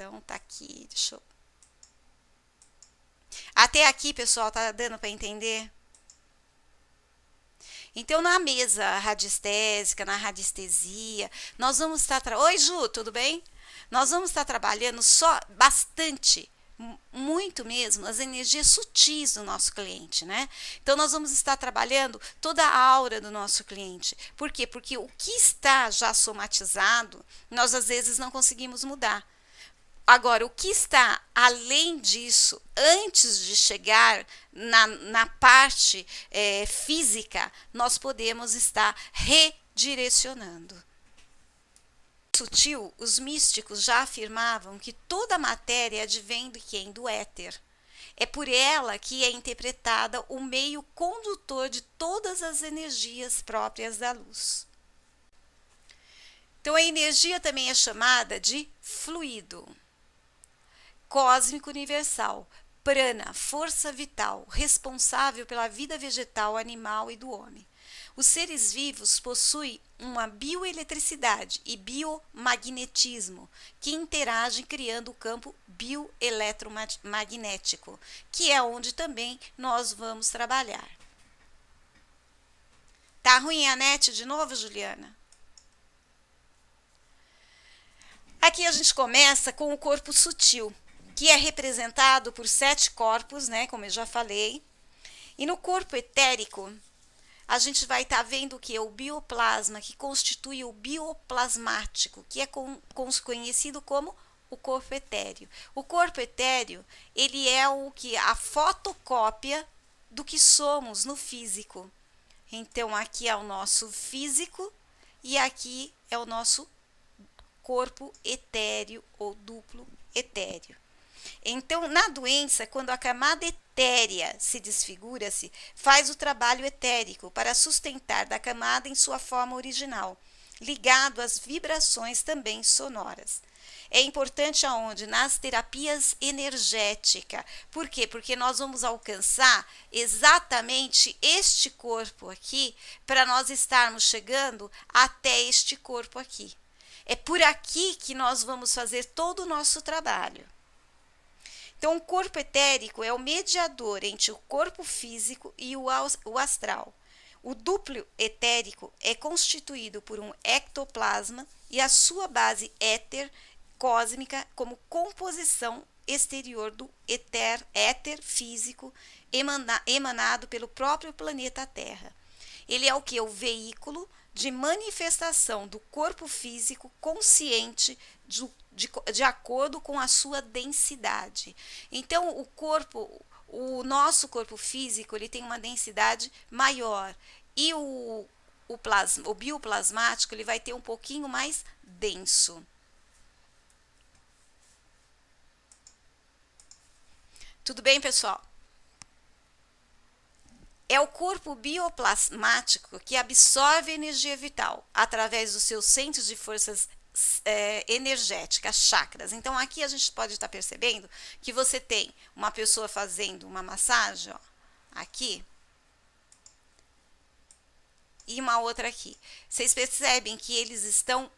Então, tá aqui, deixa eu... Até aqui, pessoal, tá dando para entender? Então, na mesa radiestésica, na radiestesia, nós vamos estar... Oi, Ju, tudo bem? Nós vamos estar trabalhando só bastante, muito mesmo, as energias sutis do nosso cliente, né? Então, nós vamos estar trabalhando toda a aura do nosso cliente. Por quê? Porque o que está já somatizado, nós às vezes não conseguimos mudar. Agora, o que está além disso, antes de chegar na parte física, nós podemos estar redirecionando. Sutil, os místicos já afirmavam que toda a matéria advém de quem? Do éter. É por ela que é interpretada o meio condutor de todas as energias próprias da luz. Então, a energia também é chamada de fluido cósmico universal, prana, força vital, responsável pela vida vegetal, animal e do homem. Os seres vivos possuem uma bioeletricidade e biomagnetismo que interagem criando o campo bioeletromagnético, que é onde também nós vamos trabalhar. Tá ruim a net de novo, Juliana? Aqui a gente começa com o corpo sutil, que é representado por 7 corpos, né, como eu já falei. E no corpo etérico, a gente vai estar vendo o que? O bioplasma, que constitui o bioplasmático, que é conhecido como o corpo etéreo. O corpo etéreo, ele é o que? A fotocópia do que somos no físico. Então, aqui é o nosso físico e aqui é o nosso corpo etéreo ou duplo etéreo. Então, na doença, quando a camada etérea se desfigura-se, faz o trabalho etérico para sustentar da camada em sua forma original, ligado às vibrações também sonoras. É importante aonde? Nas terapias energéticas. Por quê? Porque nós vamos alcançar exatamente este corpo aqui, para nós estarmos chegando até este corpo aqui. É por aqui que nós vamos fazer todo o nosso trabalho. Então, o corpo etérico é o mediador entre o corpo físico e o astral. O duplo etérico é constituído por um ectoplasma e a sua base éter cósmica como composição exterior do éter físico emanado pelo próprio planeta Terra. Ele é o que? O veículo de manifestação do corpo físico consciente de acordo com a sua densidade. Então, o nosso corpo físico, ele tem uma densidade maior e o bioplasmático, ele vai ter um pouquinho mais denso. Tudo bem, pessoal? É o corpo bioplasmático que absorve a energia vital através dos seus centros de forças energéticas, chakras. Então, aqui a gente pode estar percebendo que você tem uma pessoa fazendo uma massagem, ó, aqui, e uma outra aqui. Vocês percebem que eles estão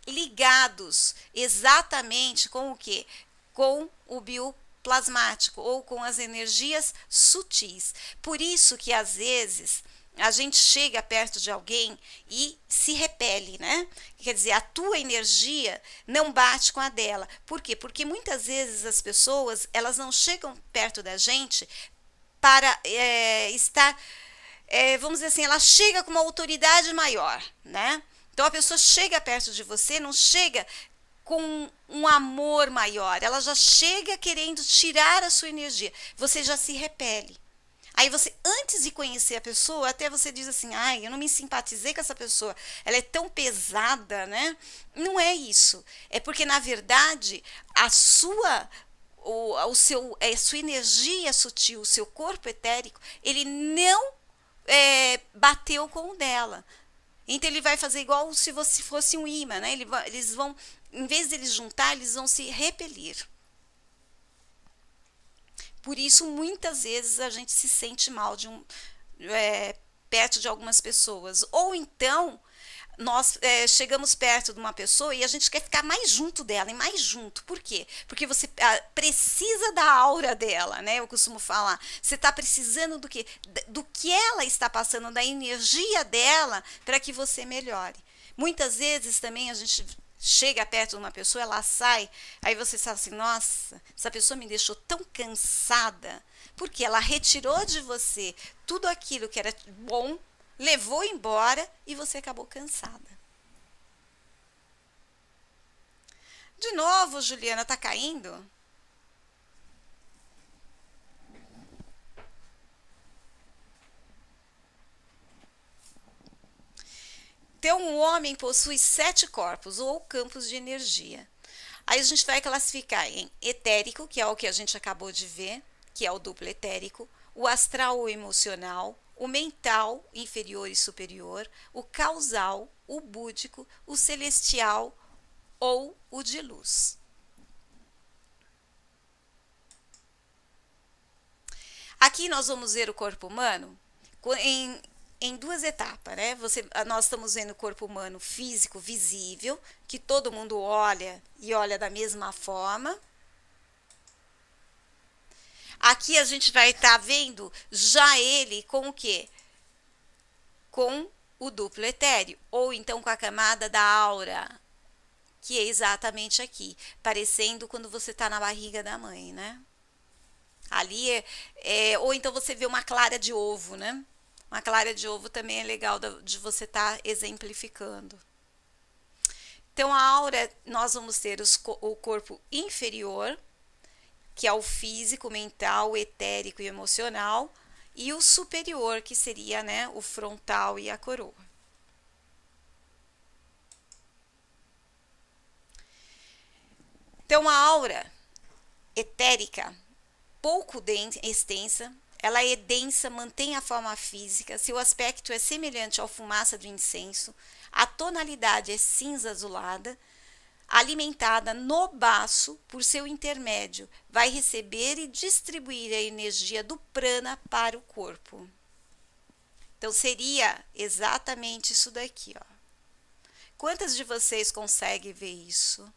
ligados exatamente com o quê? Com o bioplasmático ou com as energias sutis. Por isso que às vezes a gente chega perto de alguém e se repele, né? Quer dizer, a tua energia não bate com a dela. Por quê? Porque muitas vezes as pessoas, elas não chegam perto da gente para estar, vamos dizer assim, ela chega com uma autoridade maior, né? Então a pessoa chega perto de você, não chega com um amor maior, ela já chega querendo tirar a sua energia, você já se repele. Aí você, antes de conhecer a pessoa, até você diz assim, ai, eu não me simpatizei com essa pessoa, ela é tão pesada, né? Não é isso. É porque, na verdade, a sua energia sutil, o seu corpo etérico, ele não bateu com o dela. Então, ele vai fazer igual se você fosse um imã, né? Eles vão, em vez de eles juntar, eles vão se repelir. Por isso, muitas vezes, a gente se sente mal perto de algumas pessoas. Ou então, nós chegamos perto de uma pessoa e a gente quer ficar mais junto dela e mais junto. Por quê? Porque você precisa da aura dela, né? Eu costumo falar. Você está precisando do quê? Do que ela está passando, da energia dela, para que você melhore. Muitas vezes também a gente chega perto de uma pessoa, ela sai, aí você fala assim, nossa, essa pessoa me deixou tão cansada, porque ela retirou de você tudo aquilo que era bom, levou embora e você acabou cansada. De novo, Juliana, tá caindo? Então, um homem possui 7 corpos ou campos de energia. Aí a gente vai classificar em etérico, que é o que a gente acabou de ver, que é o duplo etérico, o astral ou emocional, o mental, inferior e superior, o causal, o búdico, o celestial ou o de luz. Aqui nós vamos ver o corpo humano em 2 etapas, né? Nós estamos vendo o corpo humano físico, visível, que todo mundo olha e olha da mesma forma. Aqui a gente vai estar vendo já ele com o quê? Com o duplo etéreo, ou então com a camada da aura, que é exatamente aqui, parecendo quando você está na barriga da mãe, né? Ali ou então você vê uma clara de ovo, né? Uma clara de ovo também é legal de você estar exemplificando. Então, a aura, nós vamos ter o corpo inferior, que é o físico, mental, etérico e emocional, e o superior, que seria, né, o frontal e a coroa. Então, a aura etérica, pouco extensa, ela é densa, mantém a forma física, seu aspecto é semelhante à fumaça do incenso, a tonalidade é cinza azulada, alimentada no baço por seu intermédio, vai receber e distribuir a energia do prana para o corpo. Então seria exatamente isso daqui, ó. Quantas de vocês conseguem ver isso?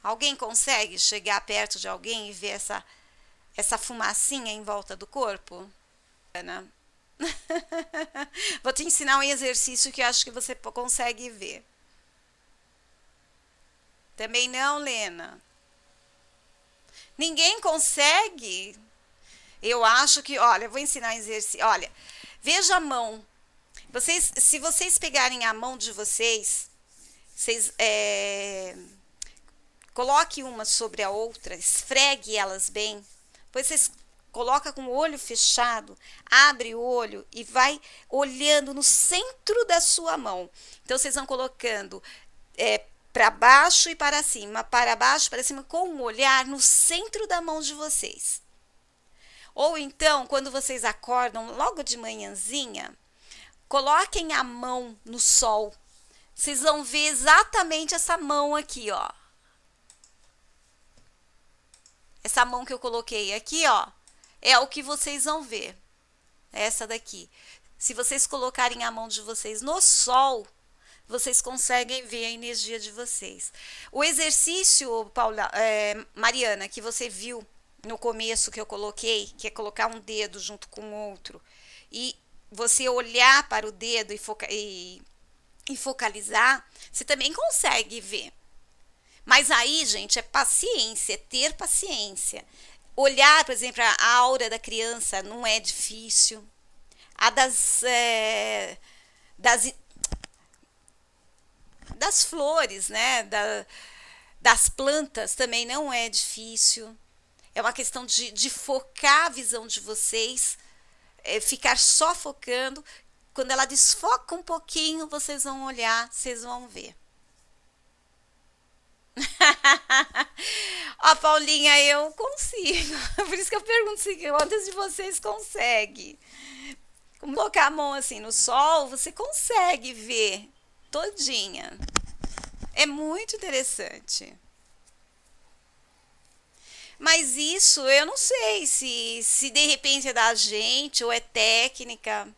Alguém consegue chegar perto de alguém e ver essa fumacinha em volta do corpo? Ana? Vou te ensinar um exercício que eu acho que você consegue ver. Também não, Lena? Ninguém consegue? Eu acho que, olha, eu vou ensinar um exercício. Olha, veja a mão. Se vocês pegarem a mão de vocês coloque uma sobre a outra, esfregue elas bem. Depois vocês coloca com o olho fechado, abre o olho e vai olhando no centro da sua mão. Então, vocês vão colocando para baixo e para cima, para baixo, para cima, com um olhar no centro da mão de vocês. Ou então, quando vocês acordam logo de manhãzinha, coloquem a mão no sol. Vocês vão ver exatamente essa mão aqui, ó. Essa mão que eu coloquei aqui, ó, é o que vocês vão ver. Essa daqui. Se vocês colocarem a mão de vocês no sol, vocês conseguem ver a energia de vocês. O exercício, Mariana, que você viu no começo que eu coloquei, que é colocar um dedo junto com o outro, e você olhar para o dedo e focalizar, você também consegue ver. Mas aí, gente, é paciência, é ter paciência. Olhar, por exemplo, a aura da criança não é difícil. A das flores, né? Das plantas também não é difícil. É uma questão de focar a visão de vocês, ficar só focando. Quando ela desfoca um pouquinho, vocês vão olhar, vocês vão ver. Ó, Paulinha, eu consigo. Por isso que eu pergunto se quantas de vocês conseguem. Como colocar a mão assim no sol, você consegue ver todinha. É muito interessante. Mas isso eu não sei se de repente é da gente ou é técnica.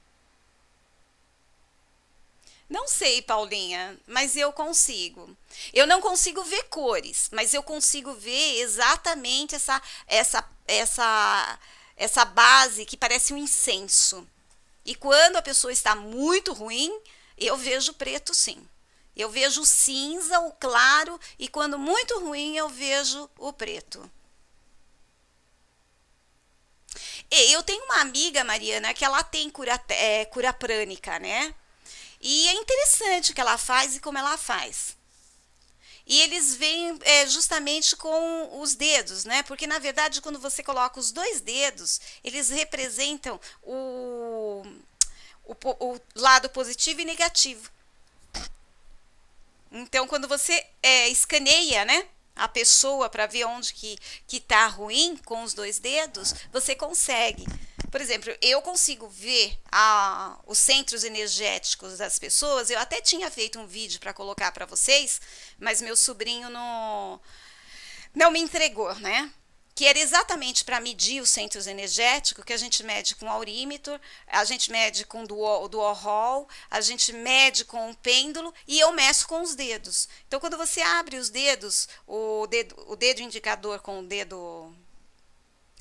Não sei, Paulinha, mas eu consigo. Eu não consigo ver cores, mas eu consigo ver exatamente essa base que parece um incenso. E quando a pessoa está muito ruim, eu vejo preto sim. Eu vejo o cinza, o claro, e quando muito ruim, eu vejo o preto. E eu tenho uma amiga, Mariana, que ela tem cura prânica, né? E é interessante o que ela faz e como ela faz. E eles vêm justamente com os dedos, né? Porque na verdade, quando você coloca os dois dedos, eles representam o lado positivo e negativo. Então, quando você escaneia, né, a pessoa para ver onde que tá ruim com os dois dedos, você consegue. Por exemplo, eu consigo ver os centros energéticos das pessoas. Eu até tinha feito um vídeo para colocar para vocês, mas meu sobrinho não me entregou, né? Que era exatamente para medir os centros energéticos, que a gente mede com aurímetro, a gente mede com dual, a gente mede com um pêndulo e eu meço com os dedos. Então, quando você abre os dedos, o dedo indicador com o dedo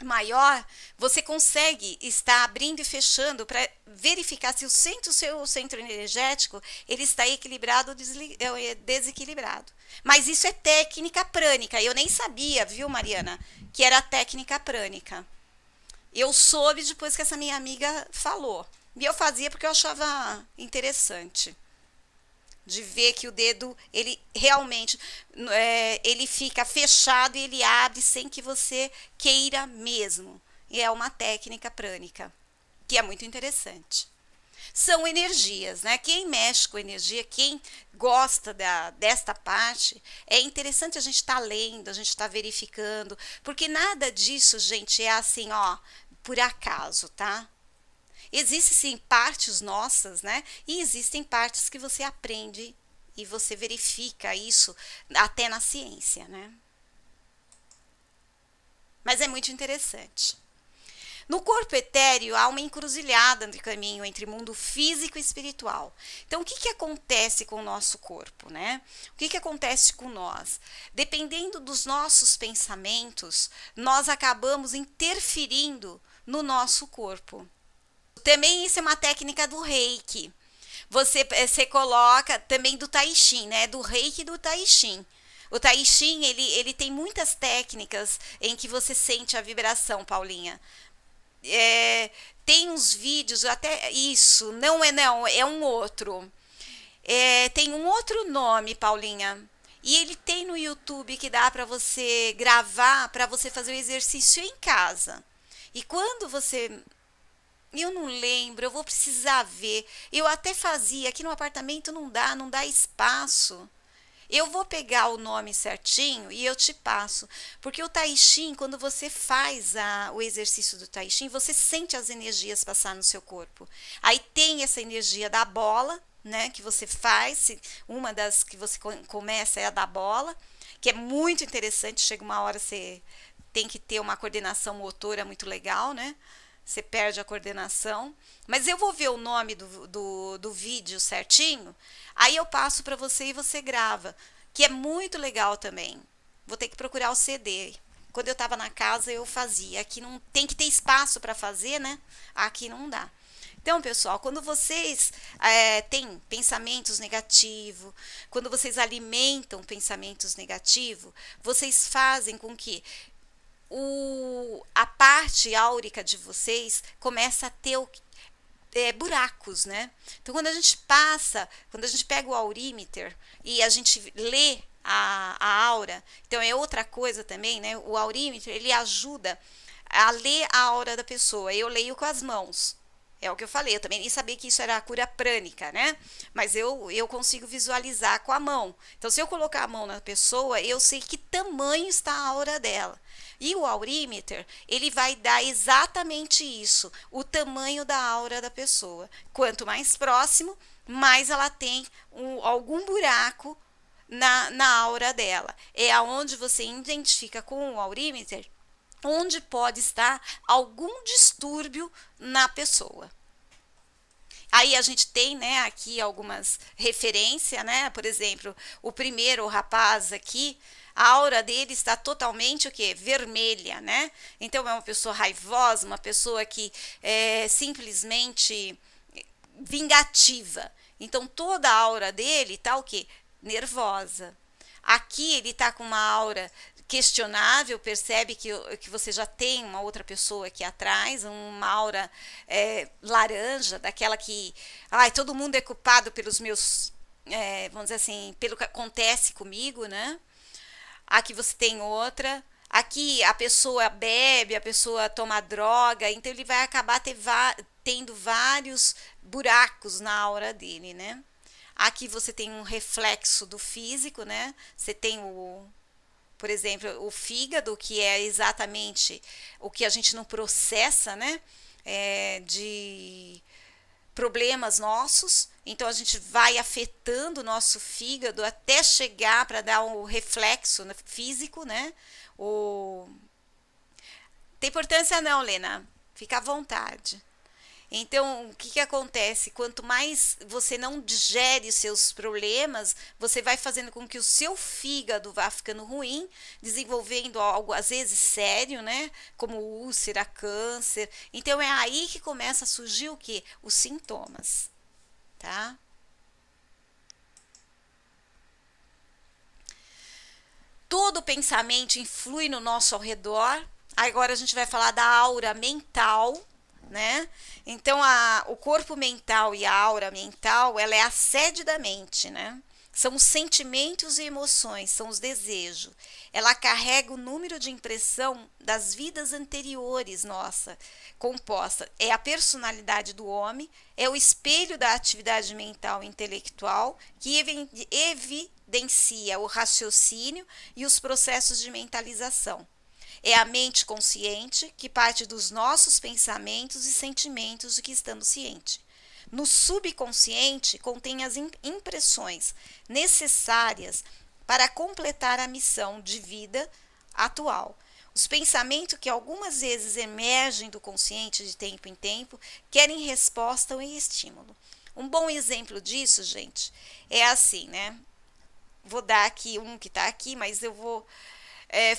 maior, você consegue estar abrindo e fechando para verificar se o seu centro energético ele está equilibrado ou desequilibrado. Mas isso é técnica prânica. Eu nem sabia, viu, Mariana, que era técnica prânica. Eu soube depois que essa minha amiga falou. E eu fazia porque eu achava interessante de ver que o dedo ele realmente ele fica fechado e ele abre sem que você queira mesmo. E é uma técnica prânica que é muito interessante. São energias, né? Quem mexe com energia, quem gosta desta parte, é interessante a gente estar lendo, a gente estar verificando, porque nada disso, gente, é assim, ó, por acaso, tá? Existem sim partes nossas, né? E existem partes que você aprende e você verifica isso até na ciência, né? Mas é muito interessante. No corpo etéreo há uma encruzilhada de caminho entre mundo físico e espiritual. Então, o que acontece com o nosso corpo, né? O que acontece com nós? Dependendo dos nossos pensamentos, nós acabamos interferindo no nosso corpo. Também isso é uma técnica do Reiki. Você coloca também do Tai Chi, né? Do Reiki e do Tai Chi. O Tai Chi, ele tem muitas técnicas em que você sente a vibração, Paulinha. Tem uns vídeos, até isso, não, é um outro. Tem um outro nome, Paulinha. E ele tem no YouTube que dá para você gravar, para você fazer o exercício em casa. E quando você eu não lembro, eu vou precisar ver. Eu até fazia, aqui no apartamento não dá espaço. Eu vou pegar o nome certinho e eu te passo. Porque o Tai Chi, quando você faz o exercício do Tai Chi, você sente as energias passar no seu corpo. Aí tem essa energia da bola, né, que você faz. Uma das que você começa é a da bola, que é muito interessante. Chega uma hora você tem que ter uma coordenação motora muito legal, né? Você perde a coordenação. Mas eu vou ver o nome do vídeo certinho, aí eu passo para você e você grava, que é muito legal também. Vou ter que procurar o CD. Quando eu estava na casa eu fazia. Aqui não tem que ter espaço para fazer, né? Aqui não dá. Então, pessoal, quando vocês têm pensamentos negativos, quando vocês alimentam pensamentos negativos, vocês fazem com que a parte áurica de vocês começa a ter buracos, né? Então, quando a gente pega o aurímeter e a gente lê a aura, então é outra coisa também, né? O aurímeter, ele ajuda a ler a aura da pessoa. Eu leio com as mãos. É o que eu falei, eu também nem sabia que isso era a cura prânica, né? Mas eu consigo visualizar com a mão. Então, se eu colocar a mão na pessoa, eu sei que tamanho está a aura dela. E o aurímeter, ele vai dar exatamente isso, o tamanho da aura da pessoa. Quanto mais próximo, mais ela tem algum buraco na aura dela. É aonde você identifica com o aurímeter onde pode estar algum distúrbio na pessoa. Aí a gente tem, né, aqui algumas referências, né? Por exemplo, o primeiro rapaz aqui, a aura dele está totalmente o quê? Vermelha, né? Então é uma pessoa raivosa, uma pessoa que é simplesmente vingativa. Então toda a aura dele tá o quê? Nervosa. Aqui ele tá com uma aura questionável, percebe que você já tem uma outra pessoa aqui atrás, uma aura laranja, daquela que, ai, todo mundo é culpado pelos meus, vamos dizer assim, pelo que acontece comigo, né? Aqui você tem outra. Aqui a pessoa bebe, a pessoa toma droga, então ele vai acabar tendo vários buracos na aura dele, né? Aqui você tem um reflexo do físico, né? Você tem por exemplo, o fígado, que é exatamente o que a gente não processa, né? De problemas nossos. Então a gente vai afetando o nosso fígado até chegar para dar um reflexo físico, né? Tem importância não, Lena. Fica à vontade. Então, o que acontece? Quanto mais você não digere os seus problemas, você vai fazendo com que o seu fígado vá ficando ruim, desenvolvendo algo às vezes sério, né? Como úlcera, câncer. Então, é aí que começa a surgir o quê? Os sintomas, tá? Todo pensamento influi no nosso ao redor. Agora a gente vai falar da aura mental, né? Então o corpo mental e a aura mental, ela é a sede da mente, né? São os sentimentos e emoções, são os desejos. Ela carrega o número de impressão das vidas anteriores, nossa, composta. É a personalidade do homem, é o espelho da atividade mental e intelectual que evidencia o raciocínio e os processos de mentalização. É a mente consciente que parte dos nossos pensamentos e sentimentos de que estamos cientes. No subconsciente contém as impressões necessárias para completar a missão de vida atual. Os pensamentos que algumas vezes emergem do consciente de tempo em tempo querem resposta ou estímulo. Um bom exemplo disso, gente, é assim, né? Vou dar aqui um que está aqui, mas eu vou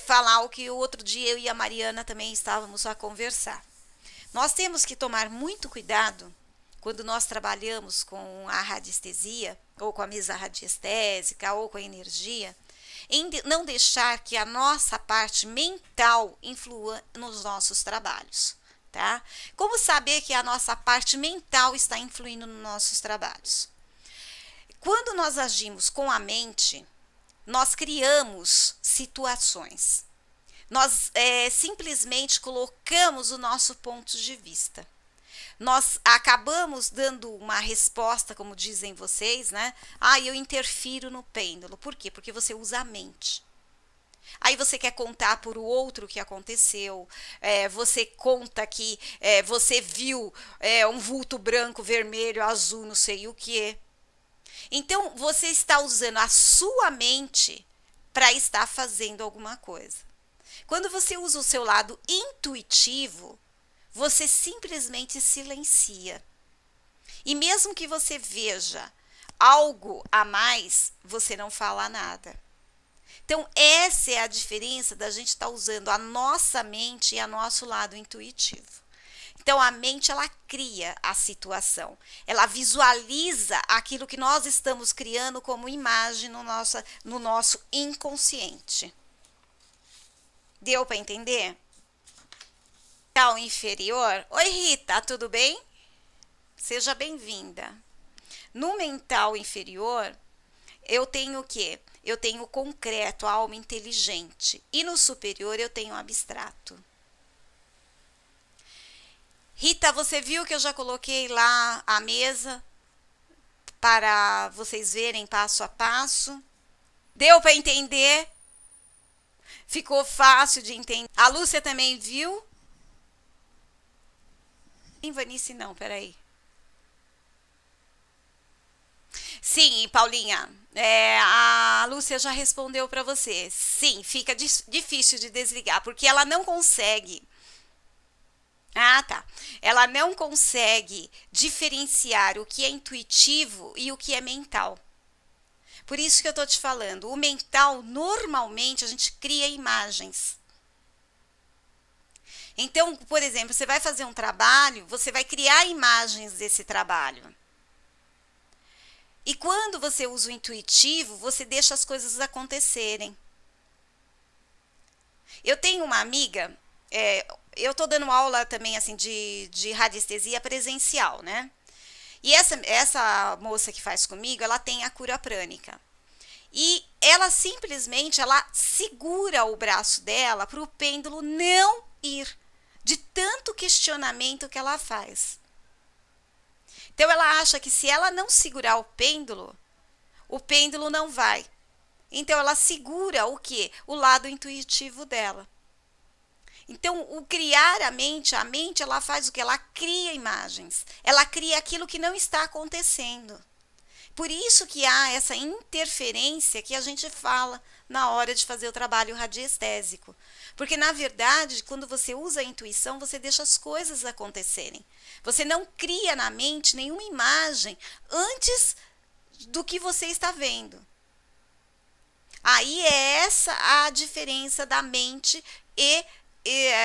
falar o que o outro dia eu e a Mariana também estávamos a conversar. Nós temos que tomar muito cuidado quando nós trabalhamos com a radiestesia, ou com a mesa radiestésica, ou com a energia, em não deixar que a nossa parte mental influa nos nossos trabalhos, tá? Como saber que a nossa parte mental está influindo nos nossos trabalhos? Quando nós agimos com a mente, nós criamos situações. Nós simplesmente colocamos o nosso ponto de vista. Nós acabamos dando uma resposta, como dizem vocês, né? Eu interfiro no pêndulo. Por quê? Porque você usa a mente. Aí você quer contar para o outro o que aconteceu, você conta que você viu um vulto branco, vermelho, azul, não sei o que. Então, você está usando a sua mente para estar fazendo alguma coisa. Quando você usa o seu lado intuitivo, você simplesmente silencia. E mesmo que você veja algo a mais, você não fala nada. Então, essa é a diferença da gente estar usando a nossa mente e o nosso lado intuitivo. Então, a mente, ela cria a situação. Ela visualiza aquilo que nós estamos criando como imagem no nosso inconsciente. Deu para entender? Mental inferior. Oi, Rita, tudo bem? Seja bem-vinda. No mental inferior, eu tenho o quê? Eu tenho o concreto, a alma inteligente. E no superior, eu tenho o abstrato. Rita, você viu que eu já coloquei lá a mesa para vocês verem passo a passo? Deu para entender? Ficou fácil de entender? A Lúcia também viu? Em Vanice não, peraí. Sim, Paulinha, a Lúcia já respondeu para você. Sim, fica difícil de desligar, porque ela não consegue. Ah, tá. Ela não consegue diferenciar o que é intuitivo e o que é mental. Por isso que eu estou te falando, o mental, normalmente, a gente cria imagens. Então, por exemplo, você vai fazer um trabalho, você vai criar imagens desse trabalho. E quando você usa o intuitivo, você deixa as coisas acontecerem. Eu tenho uma amiga, eu estou dando aula também assim de radiestesia presencial, né? E essa moça que faz comigo, ela tem a cura prânica. E ela simplesmente, ela segura o braço dela para o pêndulo não ir, de tanto questionamento que ela faz. Então ela acha que se ela não segurar o pêndulo não vai. Então ela segura o quê? O lado intuitivo dela. Então, o criar a mente ela faz o que? Ela cria imagens. Ela cria aquilo que não está acontecendo. Por isso que há essa interferência que a gente fala na hora de fazer o trabalho radiestésico. Porque, na verdade, quando você usa a intuição, você deixa as coisas acontecerem. Você não cria na mente nenhuma imagem antes do que você está vendo. Aí é essa a diferença da mente e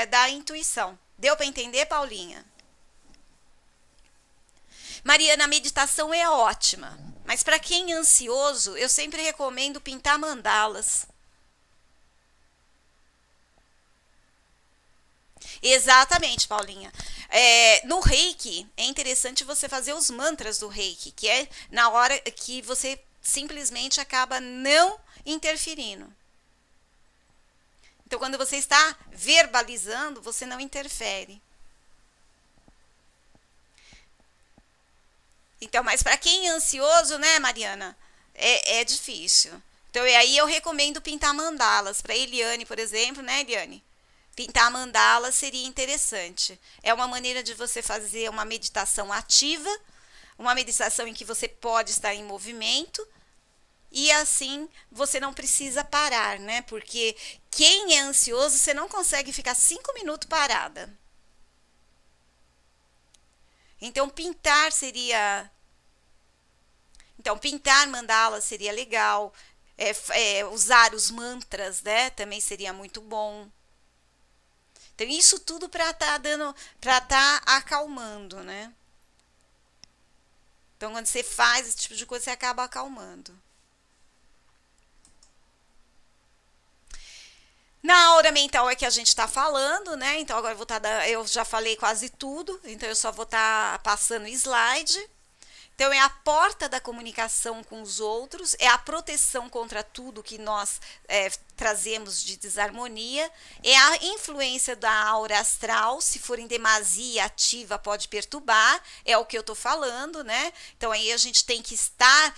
da intuição. Deu para entender, Paulinha? Mariana, a meditação é ótima, mas para quem é ansioso, eu sempre recomendo pintar mandalas. Exatamente, Paulinha. No Reiki, é interessante você fazer os mantras do Reiki, que é na hora que você simplesmente acaba não interferindo. Então, quando você está verbalizando, você não interfere. Então, mas para quem é ansioso, né, Mariana, é difícil. Então, e aí eu recomendo pintar mandalas. Para Eliane, por exemplo, né, Eliane? Pintar mandalas seria interessante. É uma maneira de você fazer uma meditação ativa, uma meditação em que você pode estar em movimento, e assim você não precisa parar, né? Porque quem é ansioso, você não consegue ficar 5 minutos parada. Então, pintar mandala seria legal. Usar os mantras, né? Também seria muito bom. Então, isso tudo para estar acalmando, né? Então, quando você faz esse tipo de coisa, você acaba acalmando. Na aura mental é que a gente está falando, né? Então agora eu já falei quase tudo, então eu só vou estar passando slide. Então é a porta da comunicação com os outros, é a proteção contra tudo que nós trazemos de desarmonia, é a influência da aura astral, se for em demasia ativa pode perturbar, é o que eu estou falando, né? Então aí a gente tem que estar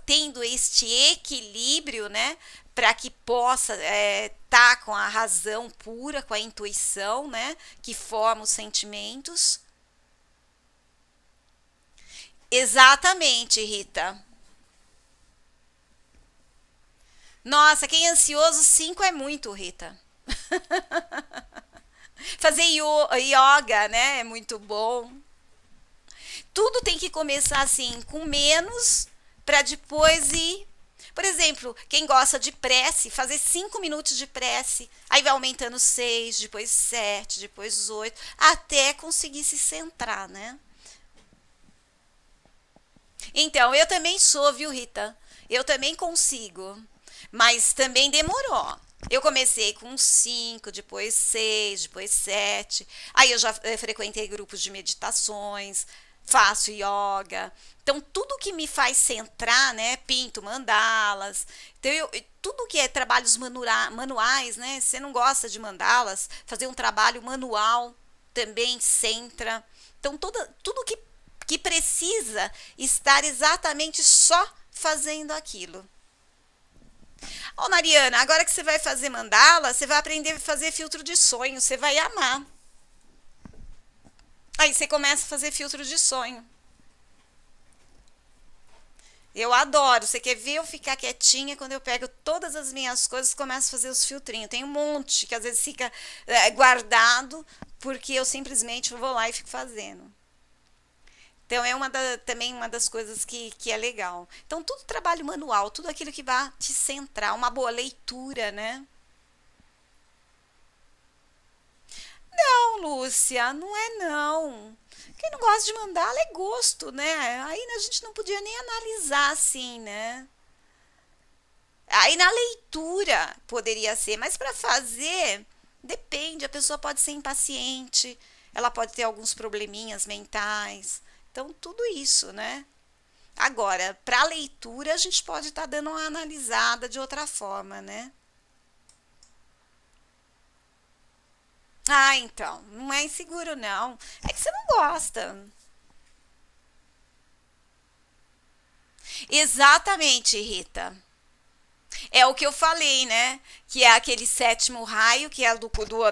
tendo este equilíbrio, né? Para que possa estar com a razão pura, com a intuição, né? Que forma os sentimentos. Exatamente, Rita. Nossa, quem é ansioso, 5 é muito, Rita. Fazer yoga, né? É muito bom. Tudo tem que começar assim, com menos, para depois ir. Por exemplo, quem gosta de prece, fazer 5 minutos de prece, aí vai aumentando 6, depois 7, depois 8, até conseguir se centrar, né? Então, eu também sou, viu, Rita? Eu também consigo, mas também demorou. Eu comecei com 5, depois 6, depois 7. Aí eu já frequentei grupos de meditações, faço yoga. Então, tudo que me faz centrar, né? Pinto mandalas. Então, tudo que é trabalhos manuais, né? Se você não gosta de mandalas, fazer um trabalho manual também centra. Então, tudo que precisa estar exatamente só fazendo aquilo. Ó, Mariana, agora que você vai fazer mandala, você vai aprender a fazer filtro de sonho, você vai amar. Aí você começa a fazer filtro de sonho. Eu adoro. Você quer ver eu ficar quietinha quando eu pego todas as minhas coisas e começo a fazer os filtrinhos. Tem um monte que às vezes fica guardado porque eu simplesmente vou lá e fico fazendo. Então é também uma das coisas que é legal. Então tudo trabalho manual, tudo aquilo que vai te centrar, uma boa leitura, né? Não, Lúcia, não é não. Quem não gosta de mandala é gosto, né? Aí a gente não podia nem analisar assim, né? Aí na leitura poderia ser, mas para fazer, depende. A pessoa pode ser impaciente, ela pode ter alguns probleminhas mentais. Então, tudo isso, né? Agora, para leitura, a gente pode estar dando uma analisada de outra forma, né? Ah, então, não é inseguro, não. É que você não gosta. Exatamente, Rita. É o que eu falei, né? Que é aquele sétimo raio, que é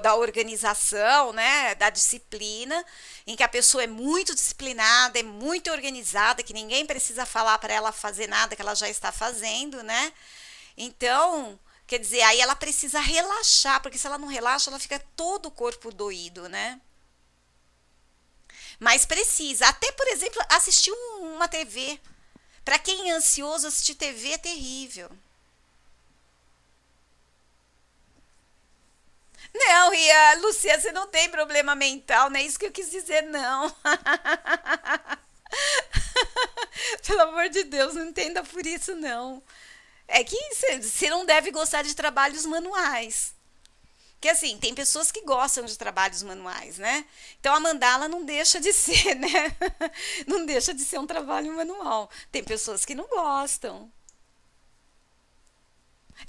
da organização, né? Da disciplina, em que a pessoa é muito disciplinada, é muito organizada, que ninguém precisa falar para ela fazer nada que ela já está fazendo, né? Então, quer dizer, aí ela precisa relaxar, porque se ela não relaxa, ela fica todo o corpo doído, né? Mas precisa. Até, por exemplo, assistir uma TV. Para quem é ansioso, assistir TV é terrível. Não, Ria, Lucia, você não tem problema mental, não é isso que eu quis dizer, não. Pelo amor de Deus, não entenda por isso, não. É que você não deve gostar de trabalhos manuais. Que assim, tem pessoas que gostam de trabalhos manuais, né? Então a mandala não deixa de ser, né? Não deixa de ser um trabalho manual. Tem pessoas que não gostam.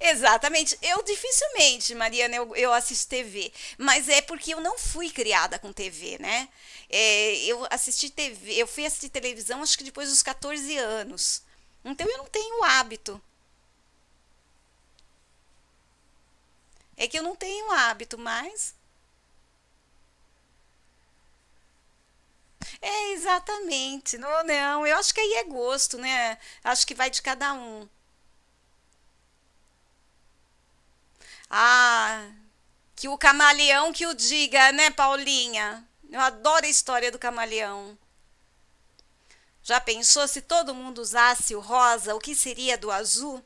Exatamente. Eu dificilmente, Mariana, eu assisto TV, mas é porque eu não fui criada com TV, né? Eu assisti TV, eu fui assistir televisão acho que depois dos 14 anos. Então eu não tenho hábito. É que eu não tenho hábito, mas é exatamente. Não, não, eu acho que aí é gosto, né? Acho que vai de cada um. Ah, que o camaleão que o diga, né, Paulinha? Eu adoro a história do camaleão. Já pensou se todo mundo usasse o rosa, o que seria do azul?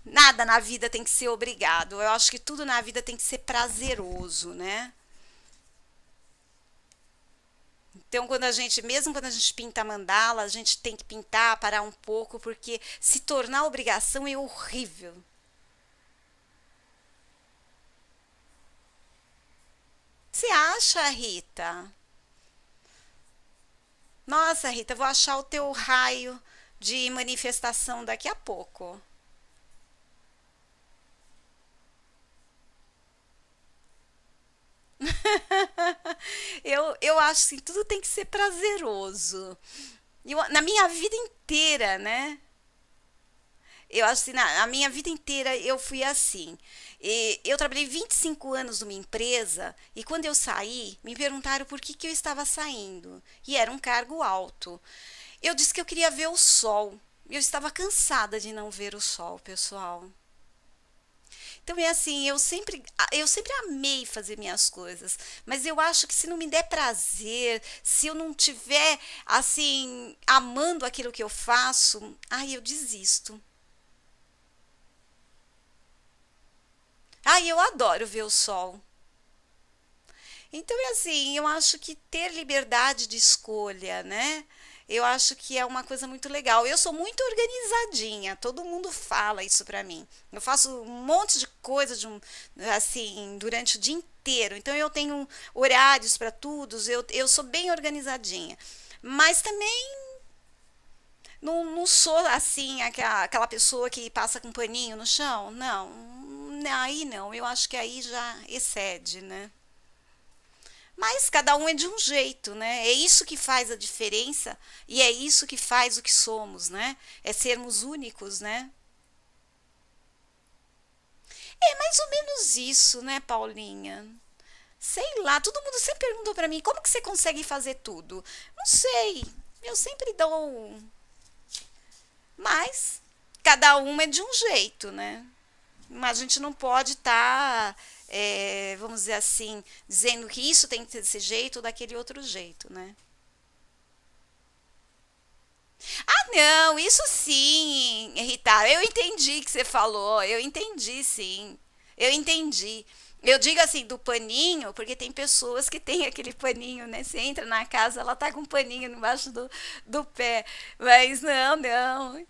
Nada na vida tem que ser obrigado. Eu acho que tudo na vida tem que ser prazeroso, né? Então, mesmo quando a gente pinta mandala, a gente tem que pintar, parar um pouco, porque se tornar obrigação é horrível. Você acha, Rita? Nossa, Rita, vou achar o teu raio de manifestação daqui a pouco. Eu acho assim, tudo tem que ser prazeroso. Na minha vida inteira, né? Eu acho assim, na minha vida inteira eu fui assim. Eu trabalhei 25 anos numa empresa e quando eu saí, me perguntaram por que eu estava saindo. E era um cargo alto. Eu disse que eu queria ver o sol. Eu estava cansada de não ver o sol, pessoal. Então é assim, eu sempre amei fazer minhas coisas, mas eu acho que se não me der prazer, se eu não tiver assim amando aquilo que eu faço, aí eu desisto. Ai, eu adoro ver o sol. Então é assim, eu acho que ter liberdade de escolha, né? Eu acho que é uma coisa muito legal. Eu sou muito organizadinha, todo mundo fala isso pra mim. Eu faço um monte de coisa assim durante o dia inteiro. Então eu tenho horários para tudo, eu sou bem organizadinha. Mas também não sou assim aquela pessoa que passa com paninho no chão. Não, aí não. Eu acho que aí já excede, né? Mas cada um é de um jeito, né? É isso que faz a diferença e é isso que faz o que somos, né? É sermos únicos, né? É mais ou menos isso, né, Paulinha? Sei lá, todo mundo sempre perguntou pra mim, como que você consegue fazer tudo? Não sei, eu sempre dou, mas cada uma é de um jeito, né? Mas a gente não pode estar, vamos dizer assim, dizendo que isso tem que ser desse jeito ou daquele outro jeito, né? Ah, não, isso sim, Rita, eu entendi o que você falou, eu entendi sim, eu entendi. Eu digo assim, do paninho, porque tem pessoas que têm aquele paninho, né? Você entra na casa, ela tá com um paninho embaixo do pé. Mas não, não.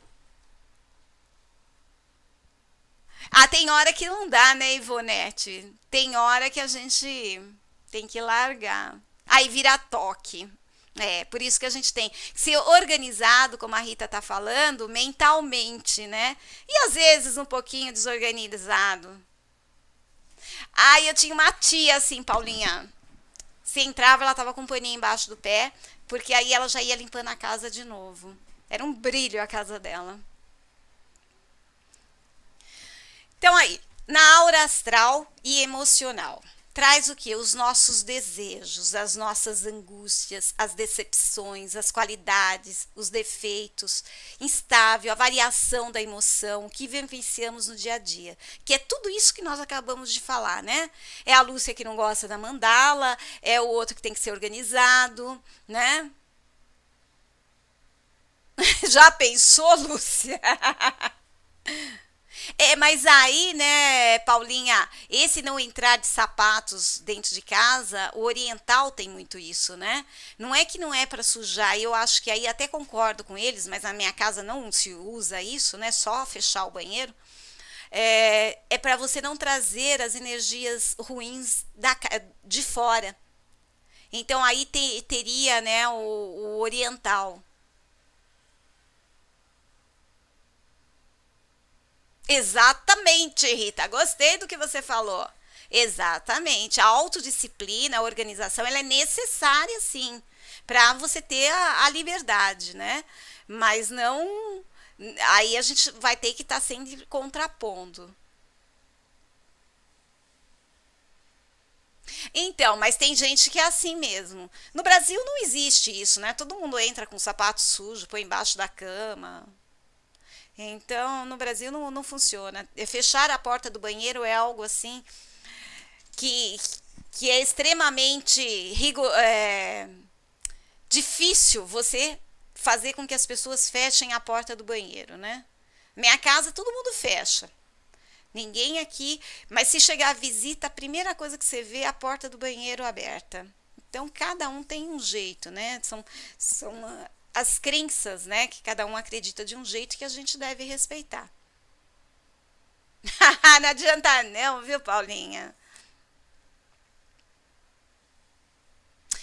Ah, tem hora que não dá, né, Ivonete? Tem hora que a gente tem que largar. Aí vira toque. É, por isso que a gente tem que ser organizado, como a Rita tá falando, mentalmente, né? E às vezes um pouquinho desorganizado. Ah, eu tinha uma tia assim, Paulinha. Se entrava, ela tava com um paninho embaixo do pé, porque aí ela já ia limpando a casa de novo. Era um brilho a casa dela. Então aí, na aura astral e emocional, traz o que? Os nossos desejos, as nossas angústias, as decepções, as qualidades, os defeitos, instável, a variação da emoção, o que vivenciamos no dia a dia. Que é tudo isso que nós acabamos de falar, né? É a Lúcia que não gosta da mandala, é o outro que tem que ser organizado, né? Já pensou, Lúcia? É, mas aí, né, Paulinha, esse não entrar de sapatos dentro de casa, o oriental tem muito isso, né? Não é que não é para sujar, eu acho que aí até concordo com eles, mas na minha casa não se usa isso, né? Só fechar o banheiro. É para você não trazer as energias ruins de fora. Então aí teria, né, o oriental. Exatamente, Rita. Gostei do que você falou. Exatamente. A autodisciplina, a organização, ela é necessária, sim, para você ter a liberdade, né? Mas não. Aí a gente vai ter que estar sempre contrapondo. Então, mas tem gente que é assim mesmo. No Brasil não existe isso, né? Todo mundo entra com o sapato sujo, põe embaixo da cama. Então, no Brasil não funciona. Fechar a porta do banheiro é algo assim que, que é extremamente difícil você fazer com que as pessoas fechem a porta do banheiro, né? Minha casa todo mundo fecha. Ninguém aqui, mas se chegar a visita, a primeira coisa que você vê é a porta do banheiro aberta. Então cada um tem um jeito, né? São as crenças, né? Que cada um acredita de um jeito que a gente deve respeitar. Não adianta não, viu, Paulinha?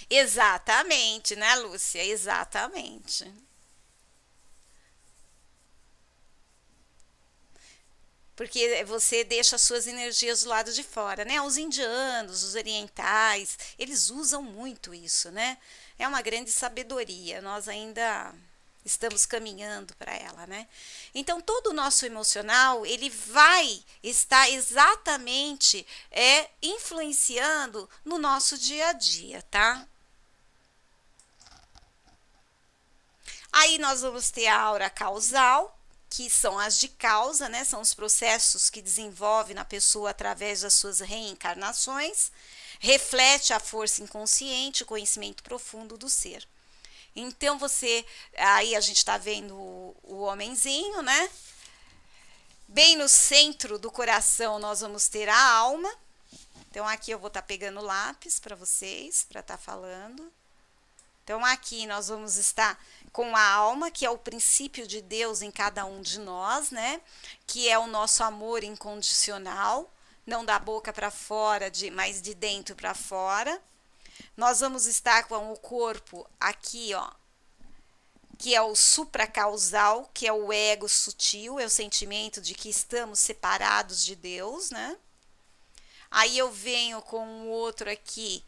Exatamente, né, Lúcia? Exatamente. Porque você deixa as suas energias do lado de fora, né? Os indianos, os orientais, eles usam muito isso, né? É uma grande sabedoria. Nós ainda estamos caminhando para ela, né? Então todo o nosso emocional ele vai estar exatamente influenciando no nosso dia a dia, tá? Aí nós vamos ter a aura causal, que são as de causa, né? São os processos que desenvolve na pessoa através das suas reencarnações, reflete a força inconsciente, o conhecimento profundo do ser. Então você, aí a gente está vendo o homenzinho, né? Bem no centro do coração nós vamos ter a alma. Então aqui eu vou estar pegando lápis para vocês, para estar falando. Então, aqui nós vamos estar com a alma, que é o princípio de Deus em cada um de nós, né? Que é o nosso amor incondicional, não da boca para fora, mas de dentro para fora. Nós vamos estar com o corpo aqui, ó, que é o supracausal, que é o ego sutil, é o sentimento de que estamos separados de Deus, né? Aí eu venho com o outro aqui,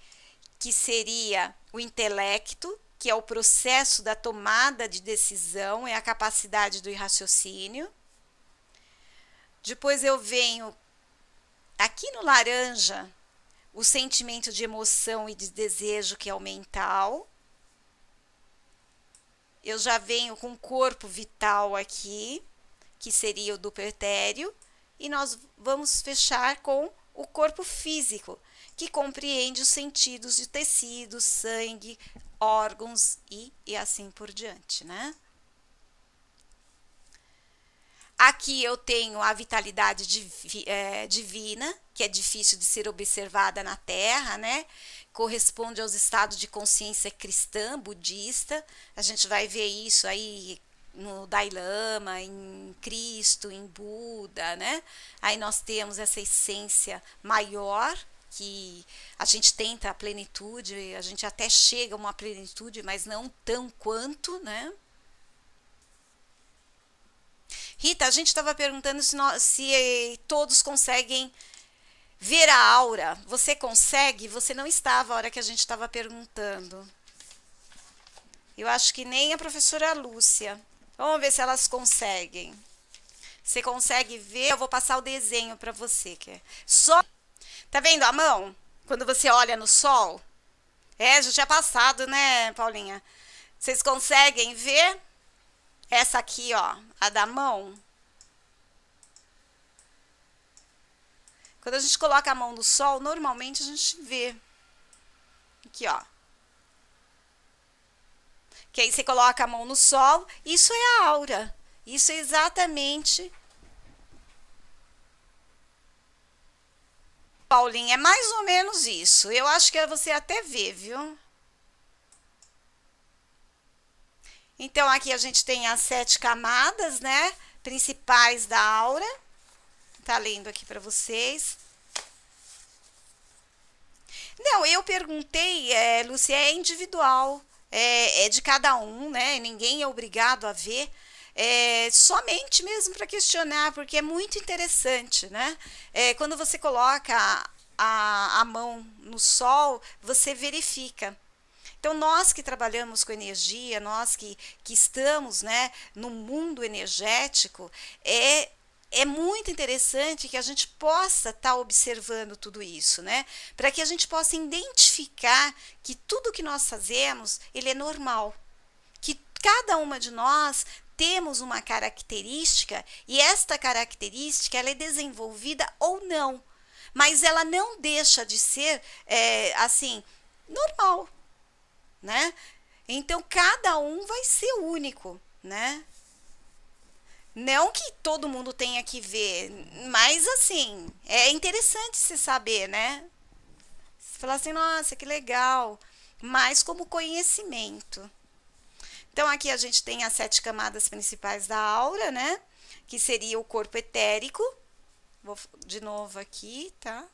que seria o intelecto, que é o processo da tomada de decisão, é a capacidade do raciocínio. Depois eu venho aqui no laranja o sentimento de emoção e de desejo, que é o mental. Eu já venho com o corpo vital aqui, que seria o duplo etéreo, e nós vamos fechar com o corpo físico, que compreende os sentidos de tecidos, sangue, órgãos e assim por diante, né? Aqui eu tenho a vitalidade divina, que é difícil de ser observada na Terra, né? Corresponde aos estados de consciência cristã, budista. A gente vai ver isso aí no Dalai Lama, em Cristo, em Buda, né? Aí nós temos essa essência maior, que a gente tenta a plenitude, a gente até chega a uma plenitude, mas não tão quanto, né? Rita, a gente estava perguntando se todos conseguem ver a aura. Você consegue? Você não estava a hora que a gente estava perguntando. Eu acho que nem a professora Lúcia. Vamos ver se elas conseguem. Você consegue ver? Eu vou passar o desenho para você. Só. Tá vendo a mão? Quando você olha no sol? Já tinha passado, né, Paulinha? Vocês conseguem ver? Essa aqui, ó, a da mão. Quando a gente coloca a mão no sol, normalmente a gente vê. Aqui, ó. Que aí você coloca a mão no sol, isso é a aura. Isso é exatamente... Paulinha, é mais ou menos isso. Eu acho que você até vê, viu? Então, aqui a gente tem as 7 camadas, né? Principais da aura. Tá lendo aqui para vocês. Não, eu perguntei, Lúcia, é individual. É de cada um, né? Ninguém é obrigado a ver. Somente mesmo para questionar, porque é muito interessante, né? Quando você coloca a mão no sol, você verifica. Então, nós que trabalhamos com energia, nós que estamos, né, no mundo energético, é muito interessante que a gente possa estar observando tudo isso, né? Para que a gente possa identificar que tudo que nós fazemos, ele é normal. Que cada uma de nós temos uma característica e esta característica ela é desenvolvida ou não, mas ela não deixa de ser assim normal, né? Então cada um vai ser único, né? Não que todo mundo tenha que ver, mas assim é interessante se saber, né? Você falar assim, nossa, que legal, mas como conhecimento. Então, aqui a gente tem as 7 camadas principais da aura, né? Que seria o corpo etérico. Vou de novo aqui, tá?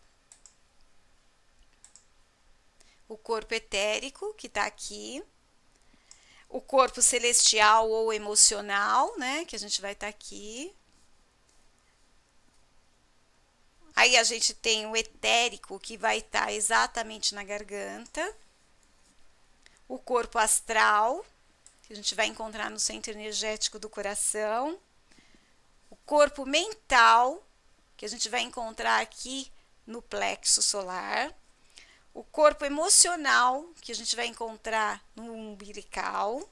O corpo etérico, que tá aqui. O corpo celestial ou emocional, né? Que a gente vai estar aqui. Aí a gente tem o etérico, que vai estar exatamente na garganta. O corpo astral, que a gente vai encontrar no centro energético do coração. O corpo mental, que a gente vai encontrar aqui no plexo solar. O corpo emocional, que a gente vai encontrar no umbilical.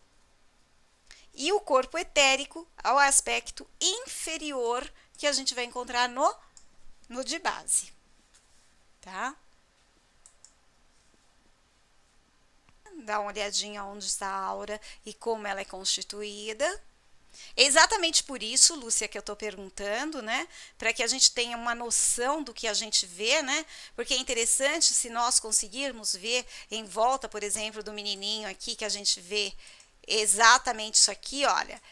E o corpo etérico, ao aspecto inferior, que a gente vai encontrar no de base. Tá? Dá uma olhadinha onde está a aura e como ela é constituída. É exatamente por isso, Lúcia, que eu estou perguntando, né? Para que a gente tenha uma noção do que a gente vê, né? Porque é interessante se nós conseguirmos ver em volta, por exemplo, do menininho aqui, que a gente vê exatamente isso aqui, olha,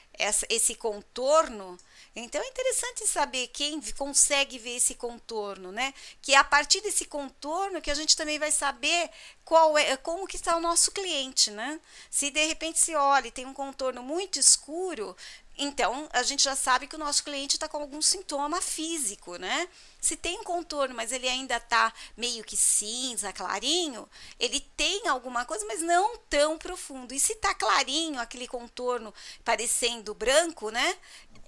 esse contorno. Então é interessante saber quem consegue ver esse contorno, né? Que é a partir desse contorno que a gente também vai saber como que está o nosso cliente, né? Se de repente se olha e tem um contorno muito escuro, então a gente já sabe que o nosso cliente está com algum sintoma físico, né? Se tem um contorno, mas ele ainda está meio que cinza, clarinho, ele tem alguma coisa, mas não tão profundo. E se está clarinho, aquele contorno parecendo branco, né?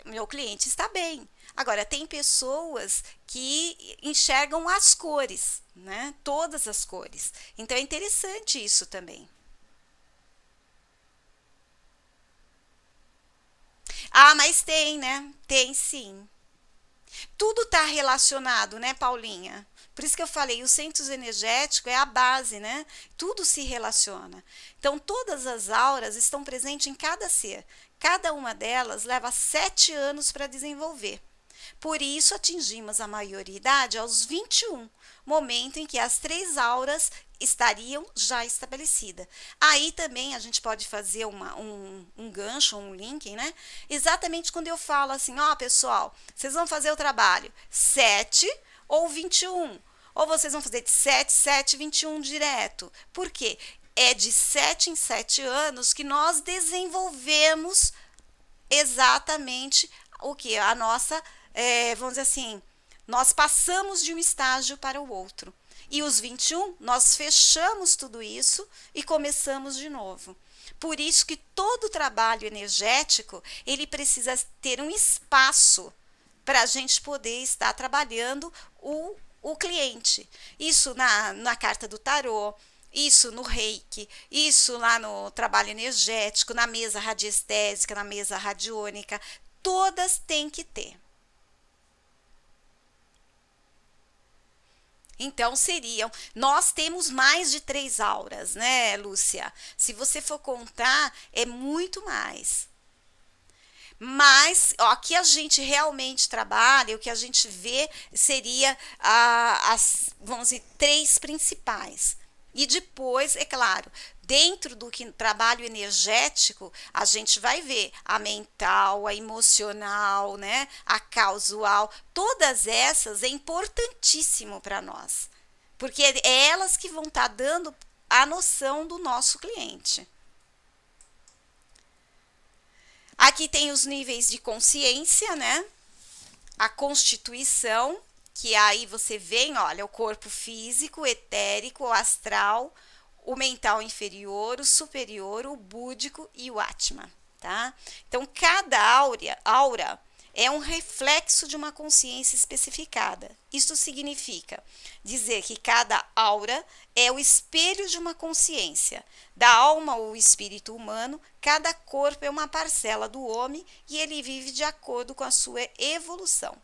Meu cliente está bem. Agora, tem pessoas que enxergam as cores, né? Todas as cores. Então, é interessante isso também. Ah, mas tem, né? Tem sim. Tudo está relacionado, né, Paulinha? Por isso que eu falei, o centro energético é a base, né? Tudo se relaciona. Então, todas as auras estão presentes em cada ser. Cada uma delas leva 7 anos para desenvolver. Por isso, atingimos a maioridade aos 21, momento em que as 3 auras estariam já estabelecidas. Aí também a gente pode fazer um gancho, um link, né? Exatamente quando eu falo assim, ó, pessoal, vocês vão fazer o trabalho 7 ou 21, ou vocês vão fazer de 7, 7, 21 direto. Por quê? É de 7 em 7 anos que nós desenvolvemos exatamente o que? A nossa, vamos dizer assim, nós passamos de um estágio para o outro. E os 21, nós fechamos tudo isso e começamos de novo. Por isso que todo trabalho energético, ele precisa ter um espaço para a gente poder estar trabalhando o cliente. Isso na carta do tarô, isso no reiki, isso lá no trabalho energético, na mesa radiestésica, na mesa radiônica, todas têm que ter. Então seriam, nós temos mais de 3 auras, né, Lúcia? Se você for contar, é muito mais. Mas ó, que a gente realmente trabalha, o que a gente vê seria vamos dizer, 3 principais. E depois, é claro, dentro do que trabalho energético, a gente vai ver a mental, a emocional, né, a causal, todas essas é importantíssimo para nós, porque é elas que vão estar dando a noção do nosso cliente. Aqui tem os níveis de consciência, né? A constituição, que aí você vem, olha, o corpo físico, o etérico, o astral, o mental inferior, o superior, o búdico e o Atma, tá? Então, cada aura é um reflexo de uma consciência especificada. Isso significa dizer que cada aura é o espelho de uma consciência. Da alma ou espírito humano, cada corpo é uma parcela do homem e ele vive de acordo com a sua evolução.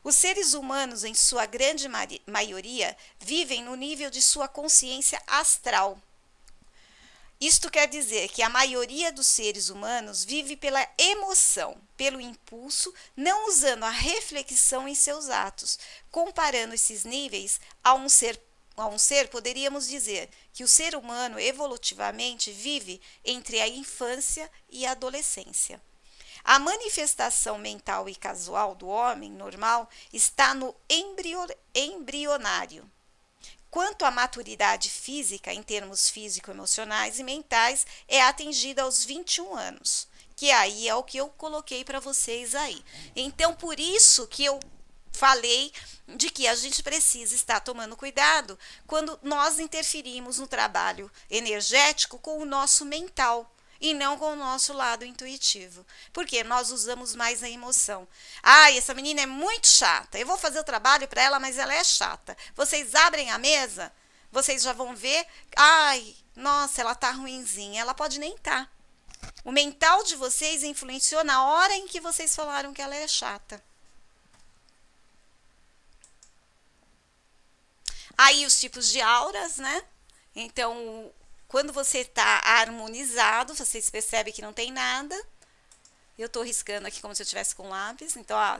Os seres humanos, em sua grande maioria, vivem no nível de sua consciência astral. Isto quer dizer que a maioria dos seres humanos vive pela emoção, pelo impulso, não usando a reflexão em seus atos. Comparando esses níveis a um ser, poderíamos dizer que o ser humano evolutivamente vive entre a infância e a adolescência. A manifestação mental e casual do homem normal está no embrionário. Quanto à maturidade física, em termos físico-emocionais e mentais, é atingida aos 21 anos, que aí é o que eu coloquei para vocês aí. Então, por isso que eu falei de que a gente precisa estar tomando cuidado quando nós interferimos no trabalho energético com o nosso mental e não com o nosso lado intuitivo. Porque nós usamos mais a emoção. Ai, essa menina é muito chata. Eu vou fazer o trabalho para ela, mas ela é chata. Vocês abrem a mesa, vocês já vão ver. Ai, nossa, ela tá ruinzinha. Ela pode nem estar. O mental de vocês influenciou na hora em que vocês falaram que ela é chata. Aí os tipos de auras, né? Então, quando você está harmonizado, vocês percebem que não tem nada. Eu estou riscando aqui como se eu estivesse com lápis. Então, ó,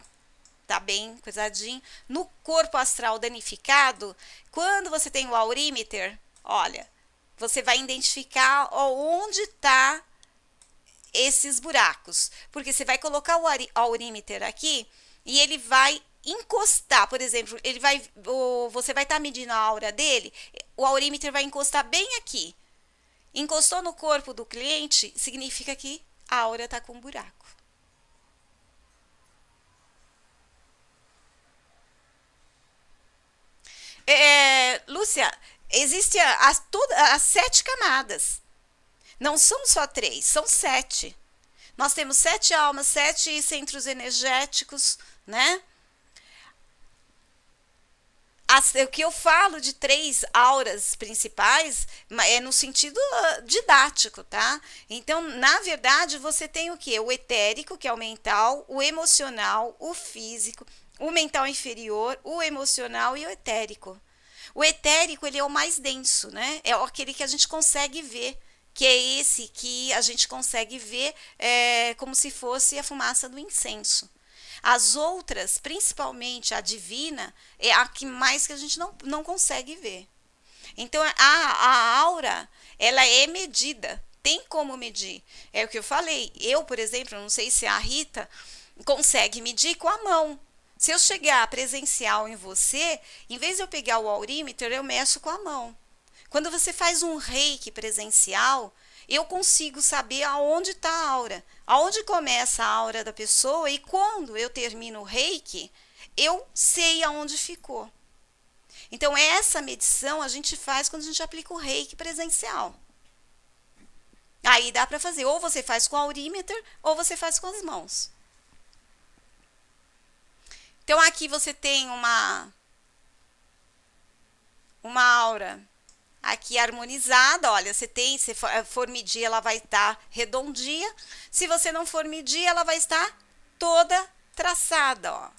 tá bem coisadinho. No corpo astral danificado, quando você tem o aurímeter, olha, você vai identificar onde está esses buracos. Porque você vai colocar o aurímeter aqui e ele vai encostar, por exemplo, você vai estar medindo a aura dele, o aurímeter vai encostar bem aqui. Encostou no corpo do cliente, significa que a aura está com um buraco. Lúcia, existem as 7 camadas. Não são só 3, são 7. Nós temos 7 almas, 7 centros energéticos, né? O que eu falo de 3 auras principais é no sentido didático, tá? Então, na verdade, você tem o quê? O etérico, que é o mental, o emocional, o físico, o mental inferior, o emocional e o etérico. O etérico, ele é o mais denso, né? É aquele que a gente consegue ver, que é esse que a gente consegue ver como se fosse a fumaça do incenso. As outras, principalmente a divina, é a que mais que a gente não consegue ver. Então, a aura, ela é medida. Tem como medir. É o que eu falei. Eu, por exemplo, não sei se a Rita consegue medir com a mão. Se eu chegar presencial em você, em vez de eu pegar o aurímetro, eu meço com a mão. Quando você faz um reiki presencial, eu consigo saber aonde está a aura, aonde começa a aura da pessoa, e quando eu termino o reiki, eu sei aonde ficou. Então, essa medição a gente faz quando a gente aplica o reiki presencial. Aí dá para fazer, ou você faz com o aurímetro, ou você faz com as mãos. Então, aqui você tem uma aura aqui harmonizada, olha, se for medir, ela vai estar redondinha. Se você não for medir, ela vai estar toda traçada, ó.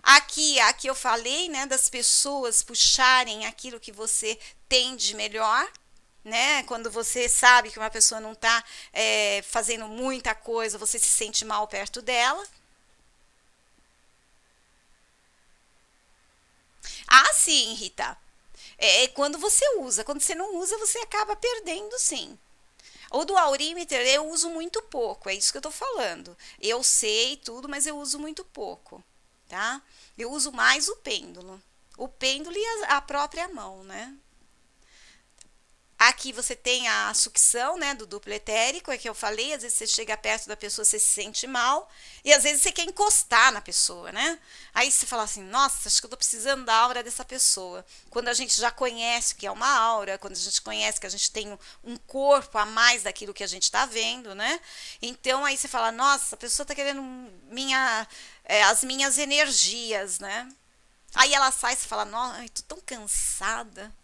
Aqui eu falei, né, das pessoas puxarem aquilo que você tem de melhor, né? Quando você sabe que uma pessoa não está fazendo muita coisa, você se sente mal perto dela. Ah, sim, Rita. É quando você usa. Quando você não usa, você acaba perdendo, sim. O do aurímetro eu uso muito pouco, é isso que eu tô falando. Eu sei tudo, mas eu uso muito pouco, tá? Eu uso mais o pêndulo. O pêndulo e a própria mão, né? Aqui você tem a sucção, né, do duplo etérico, é que eu falei, às vezes você chega perto da pessoa, você se sente mal, e às vezes você quer encostar na pessoa, né? Aí você fala assim, nossa, acho que eu tô precisando da aura dessa pessoa. Quando a gente já conhece que é uma aura, quando a gente conhece que a gente tem um corpo a mais daquilo que a gente tá vendo, né? Então aí você fala, nossa, a pessoa tá querendo as minhas energias, né? Aí ela sai e você fala, nossa, eu tô tão cansada.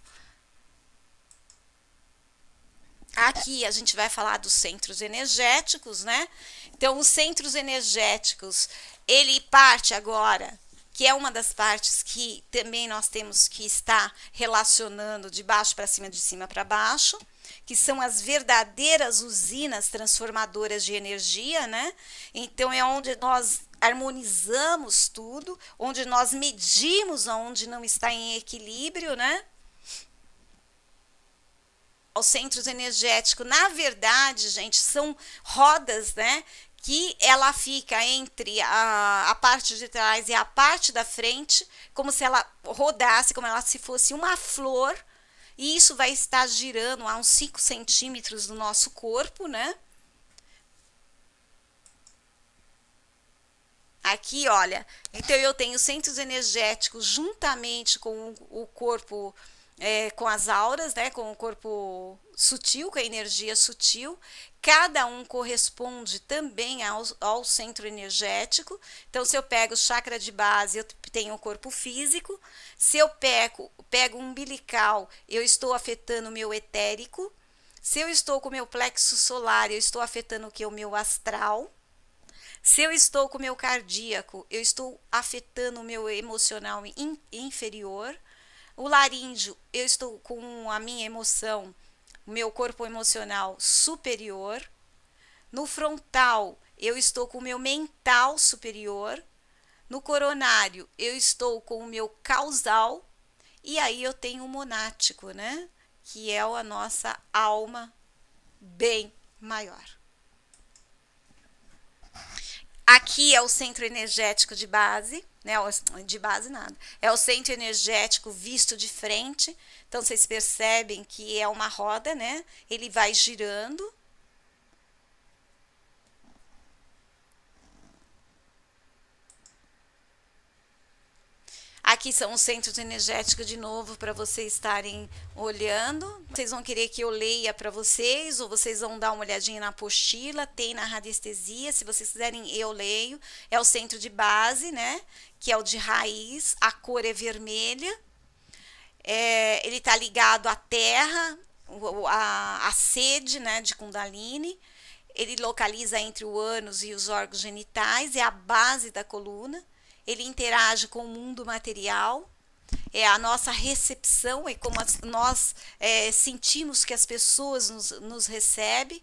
Aqui a gente vai falar dos centros energéticos, né? Então, os centros energéticos, ele parte agora, que é uma das partes que também nós temos que estar relacionando de baixo para cima, de cima para baixo, que são as verdadeiras usinas transformadoras de energia, né? Então, é onde nós harmonizamos tudo, onde nós medimos onde não está em equilíbrio, né? Os centros energéticos, na verdade, gente, são rodas, né? Que ela fica entre a parte de trás e a parte da frente, como se ela rodasse, como ela se fosse uma flor, e isso vai estar girando a uns 5 centímetros do nosso corpo, né? Aqui, olha, então eu tenho centros energéticos juntamente com o corpo, com as auras, né, com o corpo sutil, com a energia sutil. Cada um corresponde também ao centro energético. Então, se eu pego o chakra de base, eu tenho o corpo físico. Se eu pego o umbilical, eu estou afetando o meu etérico. Se eu estou com o meu plexo solar, eu estou afetando o que? O meu astral. Se eu estou com o meu cardíaco, eu estou afetando o meu emocional inferior. O laríngeo, eu estou com a minha emoção, o meu corpo emocional superior. No frontal, eu estou com o meu mental superior. No coronário, eu estou com o meu causal. E aí eu tenho o monático, né? Que é a nossa alma bem maior. Aqui é o centro energético de base, né? De base nada. É o centro energético visto de frente. Então vocês percebem que é uma roda, né? Ele vai girando. Aqui são os centros energéticos de novo para vocês estarem olhando. Vocês vão querer que eu leia para vocês ou vocês vão dar uma olhadinha na apostila, tem na radiestesia, se vocês quiserem eu leio. É o centro de base, né? Que é o de raiz, a cor é vermelha. Ele está ligado à terra, a sede, né, de Kundalini. Ele localiza entre o ânus e os órgãos genitais, é a base da coluna. Ele interage com o mundo material, é a nossa recepção, é como nós sentimos que as pessoas nos recebem.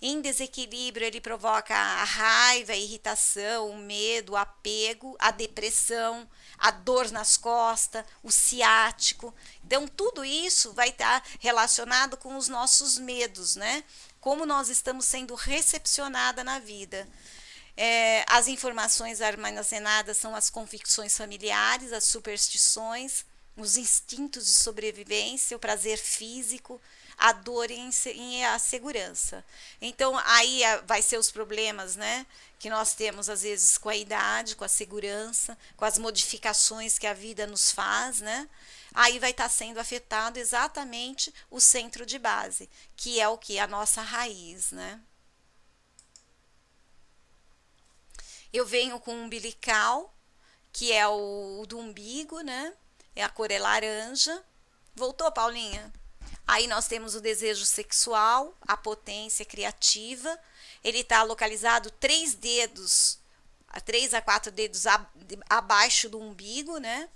Em desequilíbrio, ele provoca a raiva, a irritação, o medo, o apego, a depressão, a dor nas costas, o ciático. Então, tudo isso vai estar relacionado com os nossos medos, né? Como nós estamos sendo recepcionadas na vida. As informações armazenadas são as convicções familiares, as superstições, os instintos de sobrevivência, o prazer físico, a dor e a segurança. Então, aí vai ser os problemas, né, que nós temos às vezes com a idade, com a segurança, com as modificações que a vida nos faz, né? Aí vai estar sendo afetado exatamente o centro de base, que é o que? A nossa raiz, né? Eu venho com um umbilical, que é o do umbigo, né? A cor é laranja. Voltou, Paulinha? Aí nós temos o desejo sexual, a potência criativa. Ele está localizado 3 dedos, 3 a 4 dedos abaixo do umbigo, né?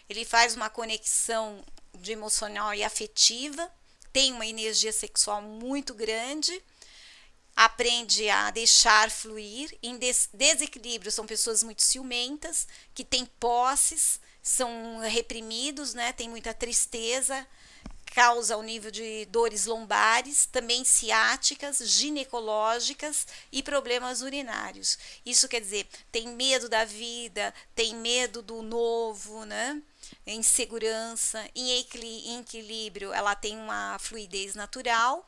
Ele faz uma conexão de emocional e afetiva. Tem uma energia sexual muito grande. Aprende a deixar fluir. Em desequilíbrio são pessoas muito ciumentas, que têm posses, são reprimidos, né? Tem muita tristeza, causa o nível de dores lombares, também ciáticas, ginecológicas e problemas urinários. Isso quer dizer, tem medo da vida, tem medo do novo, né? Insegurança. Em equilíbrio, ela tem uma fluidez natural.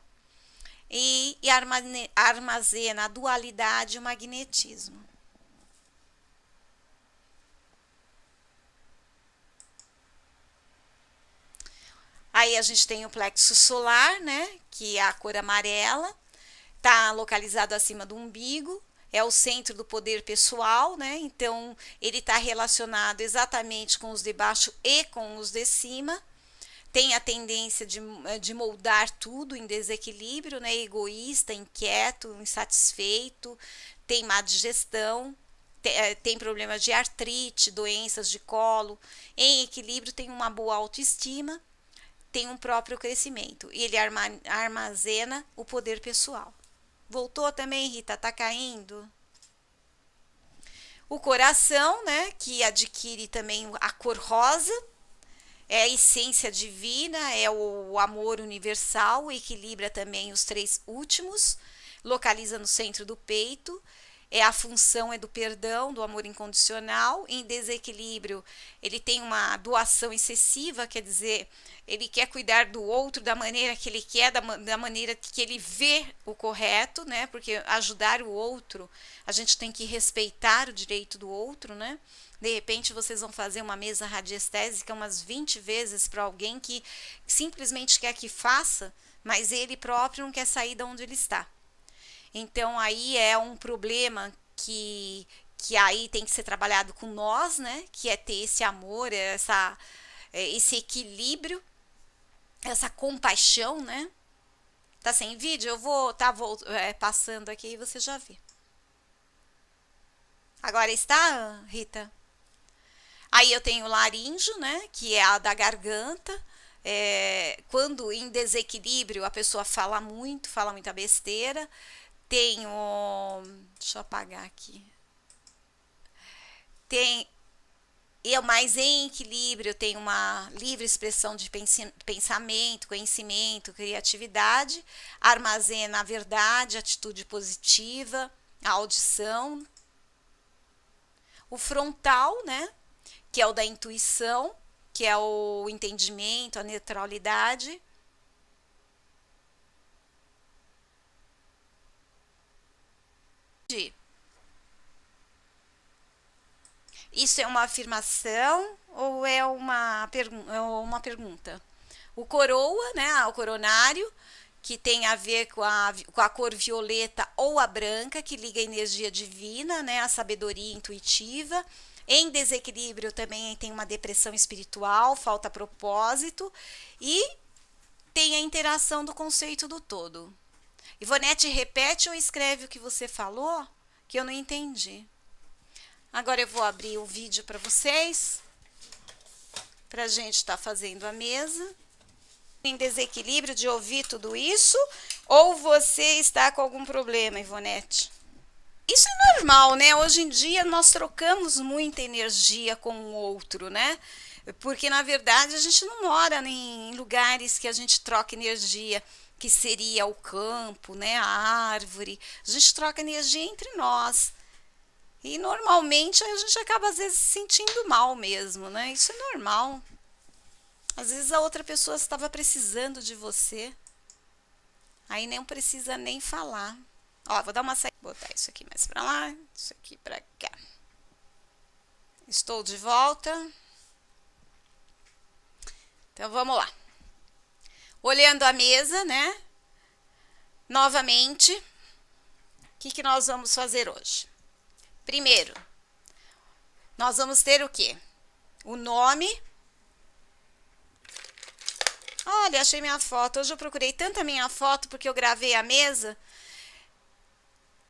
E armazena a dualidade e o magnetismo. Aí a gente tem o plexo solar, né, que é a cor amarela, está localizado acima do umbigo, é o centro do poder pessoal, né, então ele está relacionado exatamente com os de baixo e com os de cima. Tem a tendência de moldar tudo em desequilíbrio, né? Egoísta, inquieto, insatisfeito, tem má digestão, tem problemas de artrite, doenças de colo. Em equilíbrio, tem uma boa autoestima, tem um próprio crescimento. E ele armazena o poder pessoal. Voltou também, Rita? Tá caindo? O coração, né? Que adquire também a cor rosa. É a essência divina, é o amor universal, equilibra também os 3 últimos, localiza no centro do peito, a função é do perdão, do amor incondicional. Em desequilíbrio, ele tem uma doação excessiva, quer dizer, ele quer cuidar do outro da maneira que ele quer, da maneira que ele vê o correto, né? Porque ajudar o outro, a gente tem que respeitar o direito do outro, né? De repente, vocês vão fazer uma mesa radiestésica umas 20 vezes para alguém que simplesmente quer que faça, mas ele próprio não quer sair de onde ele está. Então, aí é um problema que aí tem que ser trabalhado com nós, né? Que é ter esse amor, esse equilíbrio, essa compaixão, né? Tá sem vídeo? Eu vou passando aqui e você já vê. Agora está, Rita? Aí eu tenho o laríngeo, né, que é a da garganta. Quando em desequilíbrio a pessoa fala muita besteira. Tenho, deixa eu apagar aqui. Mas em equilíbrio eu tenho uma livre expressão de pensamento, conhecimento, criatividade. Armazena a verdade, a atitude positiva, a audição. O frontal, né? Que é o da intuição, que é o entendimento, a neutralidade. Isso é uma afirmação ou é uma pergunta? O coroa, né, o coronário, que tem a ver com a cor violeta ou a branca, que liga a energia divina, né, a sabedoria intuitiva. Em desequilíbrio também tem uma depressão espiritual, falta propósito e tem a interação do conceito do todo. Ivonete, repete ou escreve o que você falou, que eu não entendi. Agora eu vou abrir o vídeo para vocês, para a gente estar fazendo a mesa. Em desequilíbrio de ouvir tudo isso, ou você está com algum problema, Ivonete? Isso é normal, né? Hoje em dia nós trocamos muita energia com o outro, né? Porque na verdade a gente não mora em lugares que a gente troca energia, que seria o campo, né? A árvore. A gente troca energia entre nós. E normalmente a gente acaba às vezes se sentindo mal mesmo, né? Isso é normal. Às vezes a outra pessoa estava precisando de você. Aí não precisa nem falar. Ó, vou dar uma saída. Botar isso aqui mais pra lá, isso aqui pra cá. Estou de volta. Então vamos lá. Olhando a mesa, né? Novamente, o que nós vamos fazer hoje? Primeiro, nós vamos ter o quê? O nome. Olha, achei minha foto. Hoje eu procurei tanto a minha foto porque eu gravei a mesa.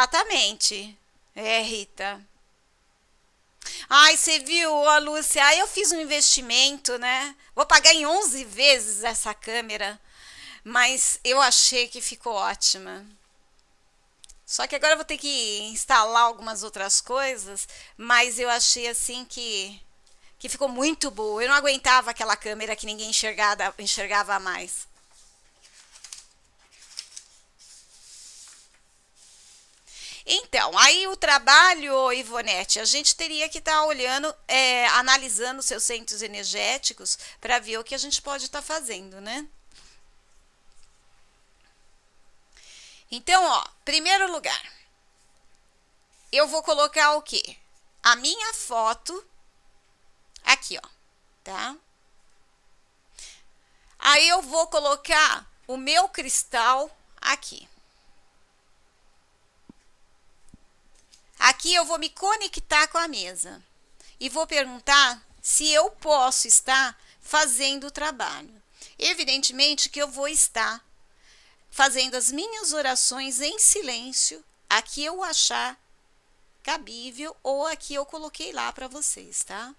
Exatamente. É, Rita. Ai, você viu, ó, Lúcia? Aí eu fiz um investimento, né? Vou pagar em 11 vezes essa câmera. Mas eu achei que ficou ótima. Só que agora eu vou ter que instalar algumas outras coisas. Mas eu achei assim que ficou muito boa. Eu não aguentava aquela câmera que ninguém enxergava mais. Então, aí o trabalho, Ivonete, a gente teria que estar olhando, analisando seus centros energéticos para ver o que a gente pode estar fazendo, né? Então, ó, primeiro lugar, eu vou colocar o quê? A minha foto aqui, ó, tá? Aí eu vou colocar o meu cristal aqui. Aqui eu vou me conectar com a mesa e vou perguntar se eu posso estar fazendo o trabalho. Evidentemente que eu vou estar fazendo as minhas orações em silêncio, a que eu achar cabível ou a que eu coloquei lá para vocês, tá?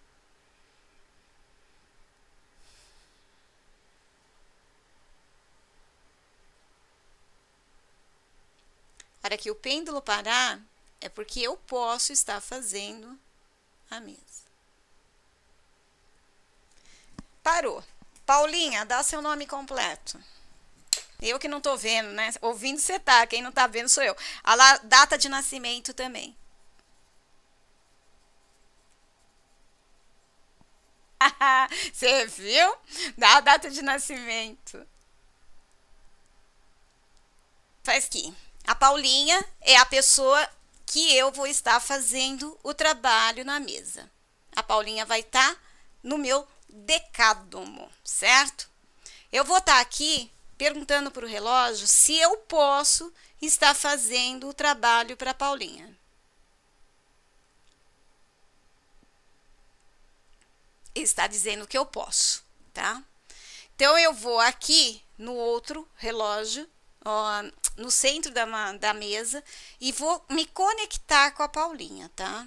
Para que o pêndulo parar, é porque eu posso estar fazendo a mesa. Parou. Paulinha, dá seu nome completo. Eu que não tô vendo, né? Ouvindo você tá, quem não tá vendo sou eu. A data de nascimento também. Você viu? Dá a data de nascimento. Faz aqui. A Paulinha é a pessoa que eu vou estar fazendo o trabalho na mesa. A Paulinha vai estar no meu decádomo, certo? Eu vou estar aqui perguntando para o relógio se eu posso estar fazendo o trabalho para a Paulinha. Ele está dizendo que eu posso, tá? Então, eu vou aqui no outro relógio, ó, no centro da mesa, e vou me conectar com a Paulinha, tá?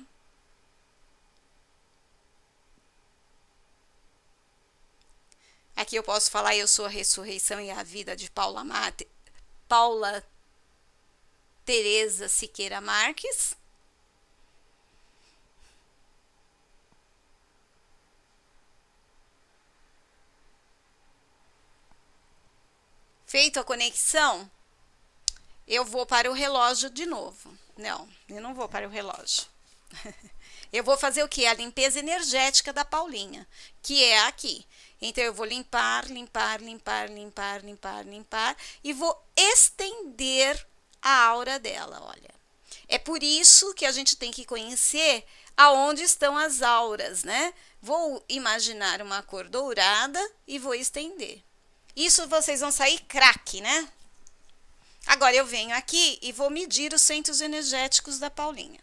Aqui eu posso falar, eu sou a ressurreição e a vida de Paula Tereza Siqueira Marques. Feito a conexão, eu vou para o relógio de novo. Não, eu não vou para o relógio. Eu vou fazer o quê? A limpeza energética da Paulinha, que é aqui. Então, eu vou limpar, limpar, limpar, limpar, limpar, limpar e vou estender a aura dela, olha. É por isso que a gente tem que conhecer aonde estão as auras, né? Vou imaginar uma cor dourada e vou estender. Isso vocês vão sair craque, né? Agora eu venho aqui e vou medir os centros energéticos da Paulinha.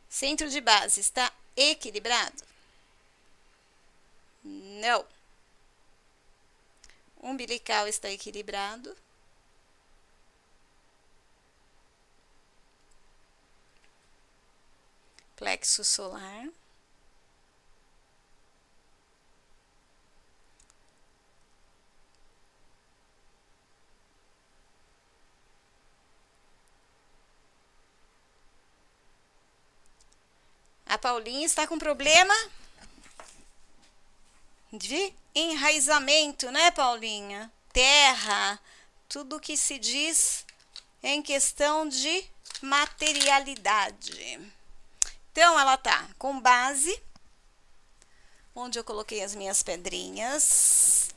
Centro de base está equilibrado? Não. Umbilical está equilibrado? Plexo solar. A Paulinha está com problema de enraizamento, né, Paulinha? Terra, tudo que se diz em questão de materialidade. Então, ela tá com base, onde eu coloquei as minhas pedrinhas.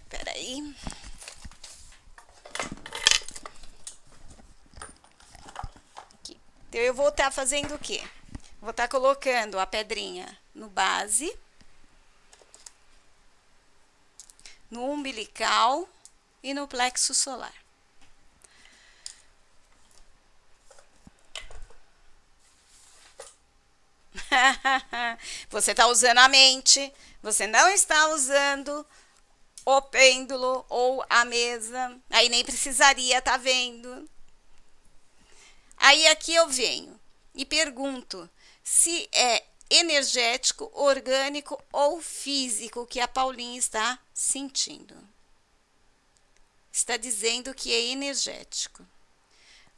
Espera aí. Aqui. Então, eu vou estar fazendo o quê? Vou estar colocando a pedrinha no base, no umbilical e no plexo solar. Você está usando a mente, você não está usando o pêndulo ou a mesa, aí nem precisaria estar vendo. Aí aqui eu venho e pergunto se é energético, orgânico ou físico que a Paulinha está sentindo. Está dizendo que é energético.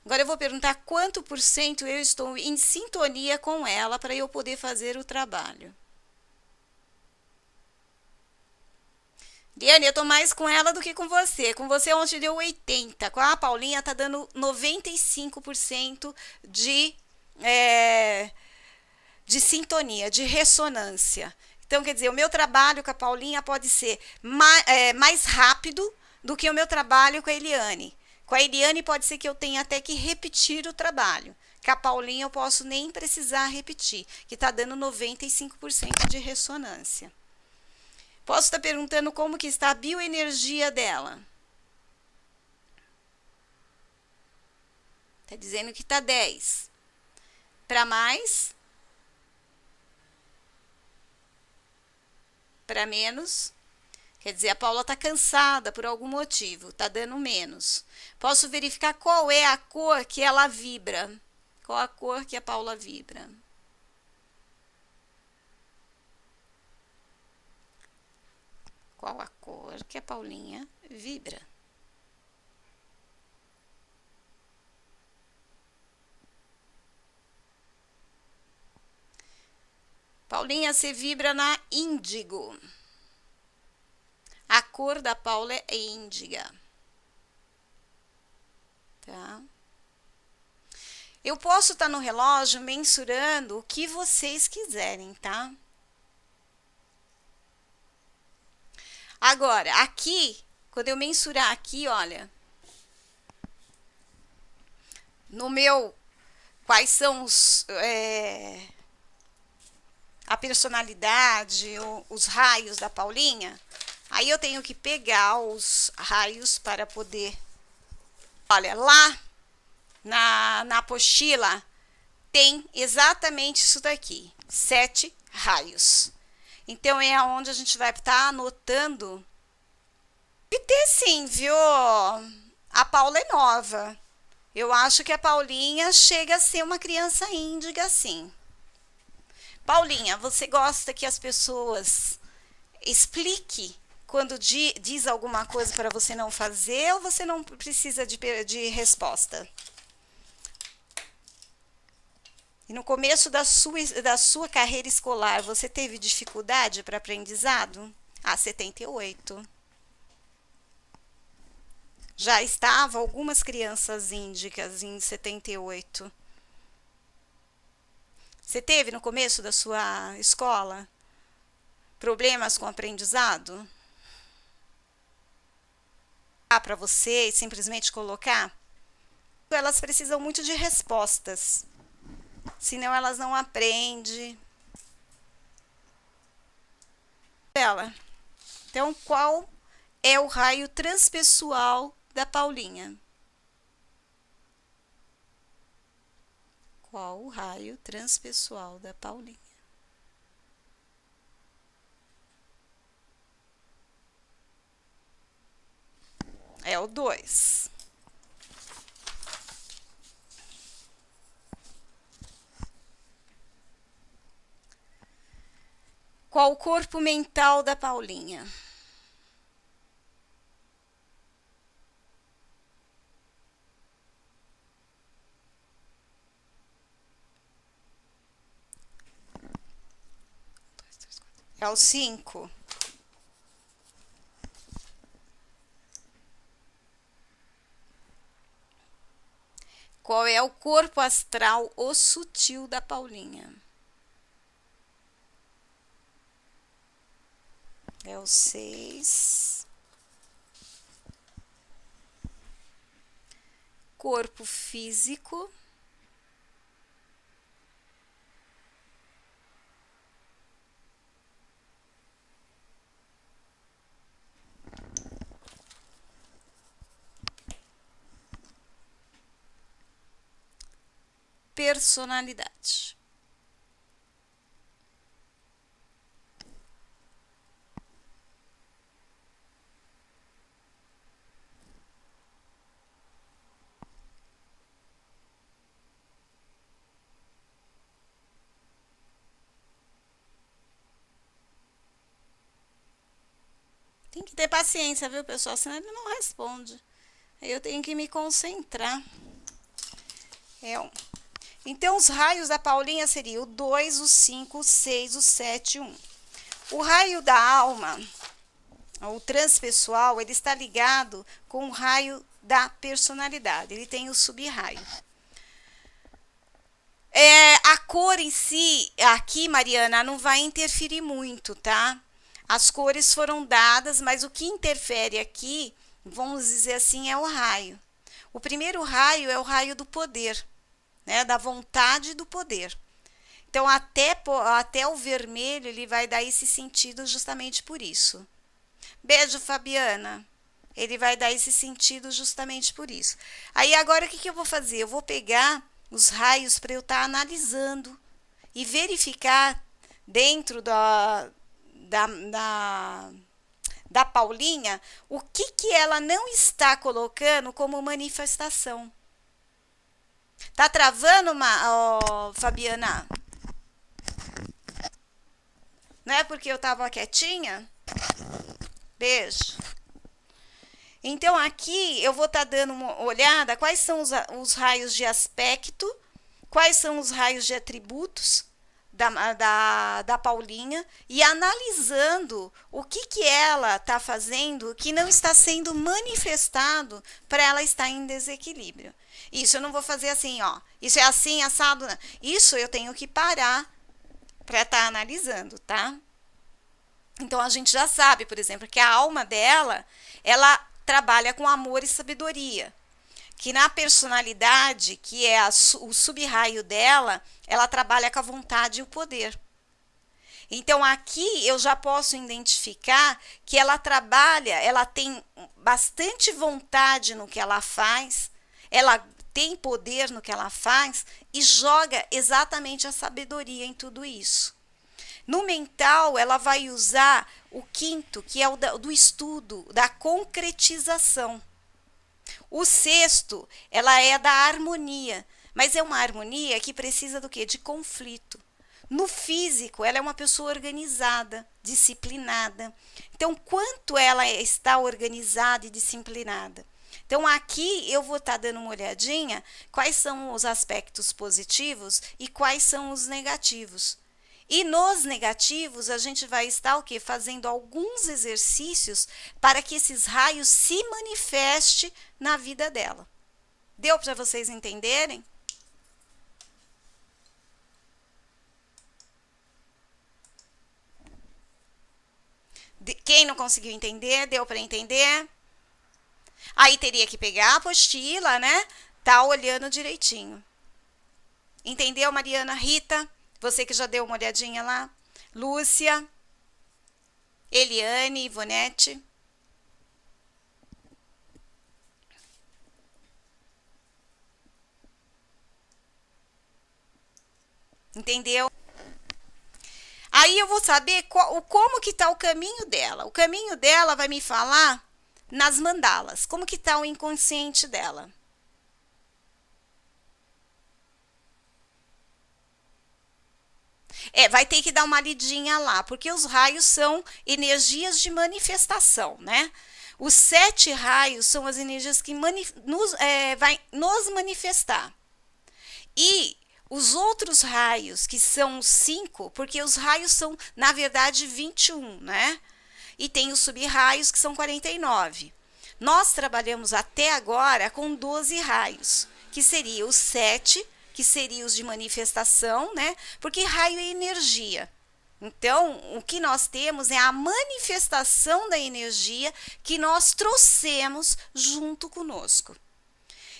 Agora eu vou perguntar quanto por cento eu estou em sintonia com ela para eu poder fazer o trabalho. Liane, eu estou mais com ela do que com você. Com você ontem deu 80%. Com a Paulinha está dando 95% de sintonia, de ressonância. Então, quer dizer, o meu trabalho com a Paulinha pode ser mais rápido do que o meu trabalho com a Eliane. Com a Eliane pode ser que eu tenha até que repetir o trabalho. Com a Paulinha eu posso nem precisar repetir, que está dando 95% de ressonância. Posso estar perguntando como que está a bioenergia dela. Está dizendo que está 10. Para mais? Para menos? Quer dizer, a Paula está cansada por algum motivo, está dando menos. Posso verificar qual é a cor que ela vibra. Qual a cor que a Paula vibra? Qual a cor que a Paulinha vibra? Paulinha, você vibra na índigo. A cor da Paula é índiga. Tá? Eu posso estar no relógio mensurando o que vocês quiserem, tá? Agora, aqui, quando eu mensurar aqui, olha, no meu, quais são a personalidade, os raios da Paulinha, aí eu tenho que pegar os raios para poder... Olha, lá na apostila tem exatamente isso daqui, 7 raios. Então, é onde a gente vai estar anotando. E ter sim, viu? A Paula é nova. Eu acho que a Paulinha chega a ser uma criança índiga, sim. Paulinha, você gosta que as pessoas expliquem quando diz alguma coisa para você não fazer ou você não precisa de resposta? E no começo da sua carreira escolar, você teve dificuldade para aprendizado? 78. Já estavam algumas crianças índicas em 78. Você teve no começo da sua escola problemas com aprendizado? para você e simplesmente colocar, elas precisam muito de respostas, senão elas não aprendem. Então, qual é o raio transpessoal da Paulinha? Qual o raio transpessoal da Paulinha? É o 2. Qual o corpo mental da Paulinha? É o 5. Qual é o corpo astral, o sutil da Paulinha? É o 6. Corpo físico. Personalidade. Tem que ter paciência, viu, pessoal? Senão ele não responde. Aí eu tenho que me concentrar. É um. Então, os raios da Paulinha seriam o 2, o 5, o 6, o 7 e o 1. O raio da alma, o transpessoal, ele está ligado com o raio da personalidade. Ele tem o sub-raio. A cor em si, aqui, Mariana, não vai interferir muito, tá? As cores foram dadas, mas o que interfere aqui, vamos dizer assim, é o raio. O primeiro raio é o raio do poder, né? Da vontade e do poder. Então, até o vermelho, ele vai dar esse sentido justamente por isso. Beijo, Fabiana. Ele vai dar esse sentido justamente por isso. Aí, agora, o que eu vou fazer? Eu vou pegar os raios para eu estar analisando e verificar dentro da Paulinha o que ela não está colocando como manifestação. Tá travando, Fabiana? Não é porque eu estava quietinha? Beijo. Então, aqui eu vou estar dando uma olhada quais são os raios de aspecto, quais são os raios de atributos da Paulinha e analisando o que ela está fazendo que não está sendo manifestado para ela estar em desequilíbrio. Isso eu não vou fazer assim, ó. Isso é assim, assado. Não. Isso eu tenho que parar para estar analisando, tá? Então, a gente já sabe, por exemplo, que a alma dela, ela trabalha com amor e sabedoria. Que na personalidade, que é o sub-raio dela, ela trabalha com a vontade e o poder. Então, aqui eu já posso identificar que ela trabalha, ela tem bastante vontade no que ela faz, ela tem poder no que ela faz e joga exatamente a sabedoria em tudo isso. No mental, ela vai usar o quinto, que é o do estudo, da concretização. O sexto, ela é da harmonia, mas é uma harmonia que precisa do quê? De conflito. No físico, ela é uma pessoa organizada, disciplinada. Então, quanto ela está organizada e disciplinada? Então, aqui eu vou estar dando uma olhadinha quais são os aspectos positivos e quais são os negativos. E nos negativos, a gente vai estar o quê? Fazendo alguns exercícios para que esses raios se manifestem na vida dela. Deu para vocês entenderem? Quem não conseguiu entender, deu para entender? Aí teria que pegar a apostila, né? Tá olhando direitinho. Entendeu, Mariana? Rita, você que já deu uma olhadinha lá. Lúcia, Eliane, Ivonete. Entendeu? Aí eu vou saber como que tá o caminho dela. O caminho dela vai me falar nas mandalas. Como que tá o inconsciente dela. Vai ter que dar uma lidinha lá, porque os raios são energias de manifestação, né? Os 7 raios são as energias que vai nos manifestar. E os outros raios, que são 5, porque os raios são, na verdade, 21, né? E tem os sub-raios, que são 49. Nós trabalhamos até agora com 12 raios, que seria os 7, que seriam os de manifestação, né? Porque raio é energia. Então, o que nós temos é a manifestação da energia que nós trouxemos junto conosco.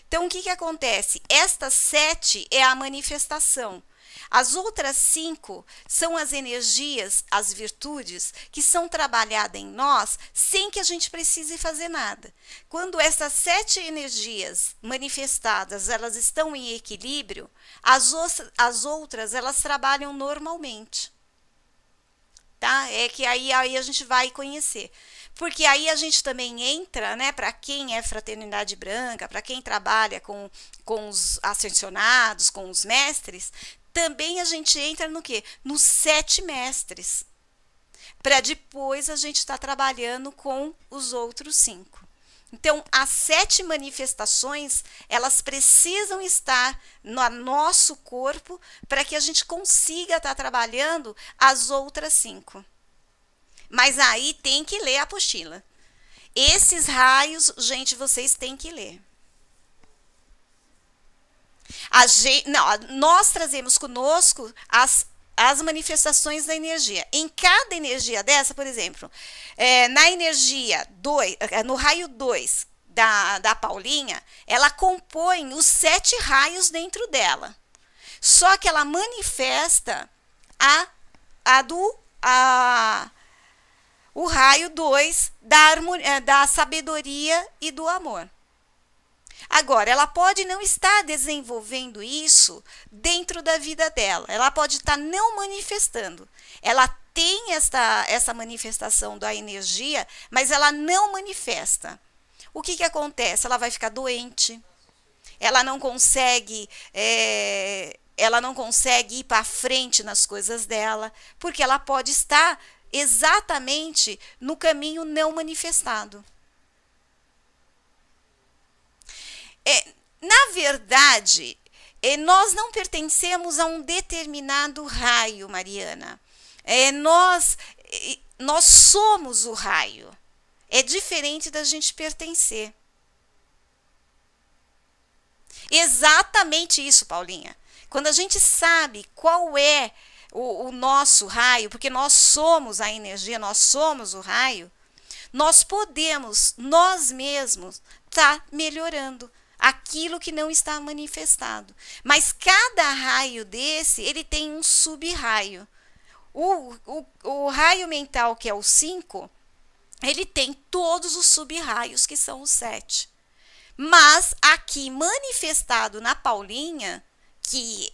Então, o que acontece? Estas 7 é a manifestação. As outras 5 são as energias, as virtudes, que são trabalhadas em nós sem que a gente precise fazer nada. Quando essas 7 energias manifestadas, elas estão em equilíbrio, as outras, elas trabalham normalmente. Tá? É que aí a gente vai conhecer. Porque aí a gente também entra, né, para quem é fraternidade branca, para quem trabalha com os ascensionados, com os mestres, também a gente entra no quê? Nos 7 mestres. Para depois a gente estar trabalhando com os outros 5. Então, as 7 manifestações, elas precisam estar no nosso corpo para que a gente consiga estar trabalhando as outras 5. Mas aí tem que ler a apostila. Esses raios, gente, vocês têm que ler. Nós trazemos conosco as manifestações da energia. Em cada energia dessa, por exemplo, na energia 2, no raio 2 da Paulinha, ela compõe os 7 raios dentro dela. Só que ela manifesta o raio 2 da sabedoria e do amor. Agora, ela pode não estar desenvolvendo isso dentro da vida dela. Ela pode estar não manifestando. Ela tem essa manifestação da energia, mas ela não manifesta. O que acontece? Ela vai ficar doente. Ela não consegue ir para frente nas coisas dela, porque ela pode estar exatamente no caminho não manifestado. Na verdade, nós não pertencemos a um determinado raio, Mariana. Nós somos o raio. É diferente da gente pertencer. Exatamente isso, Paulinha. Quando a gente sabe qual é o nosso raio, porque nós somos a energia, nós somos o raio, nós podemos, nós mesmos, estar melhorando aquilo que não está manifestado. Mas cada raio desse, ele tem um sub-raio. O raio mental, que é o 5, ele tem todos os sub-raios, que são os 7. Mas aqui, manifestado na Paulinha, que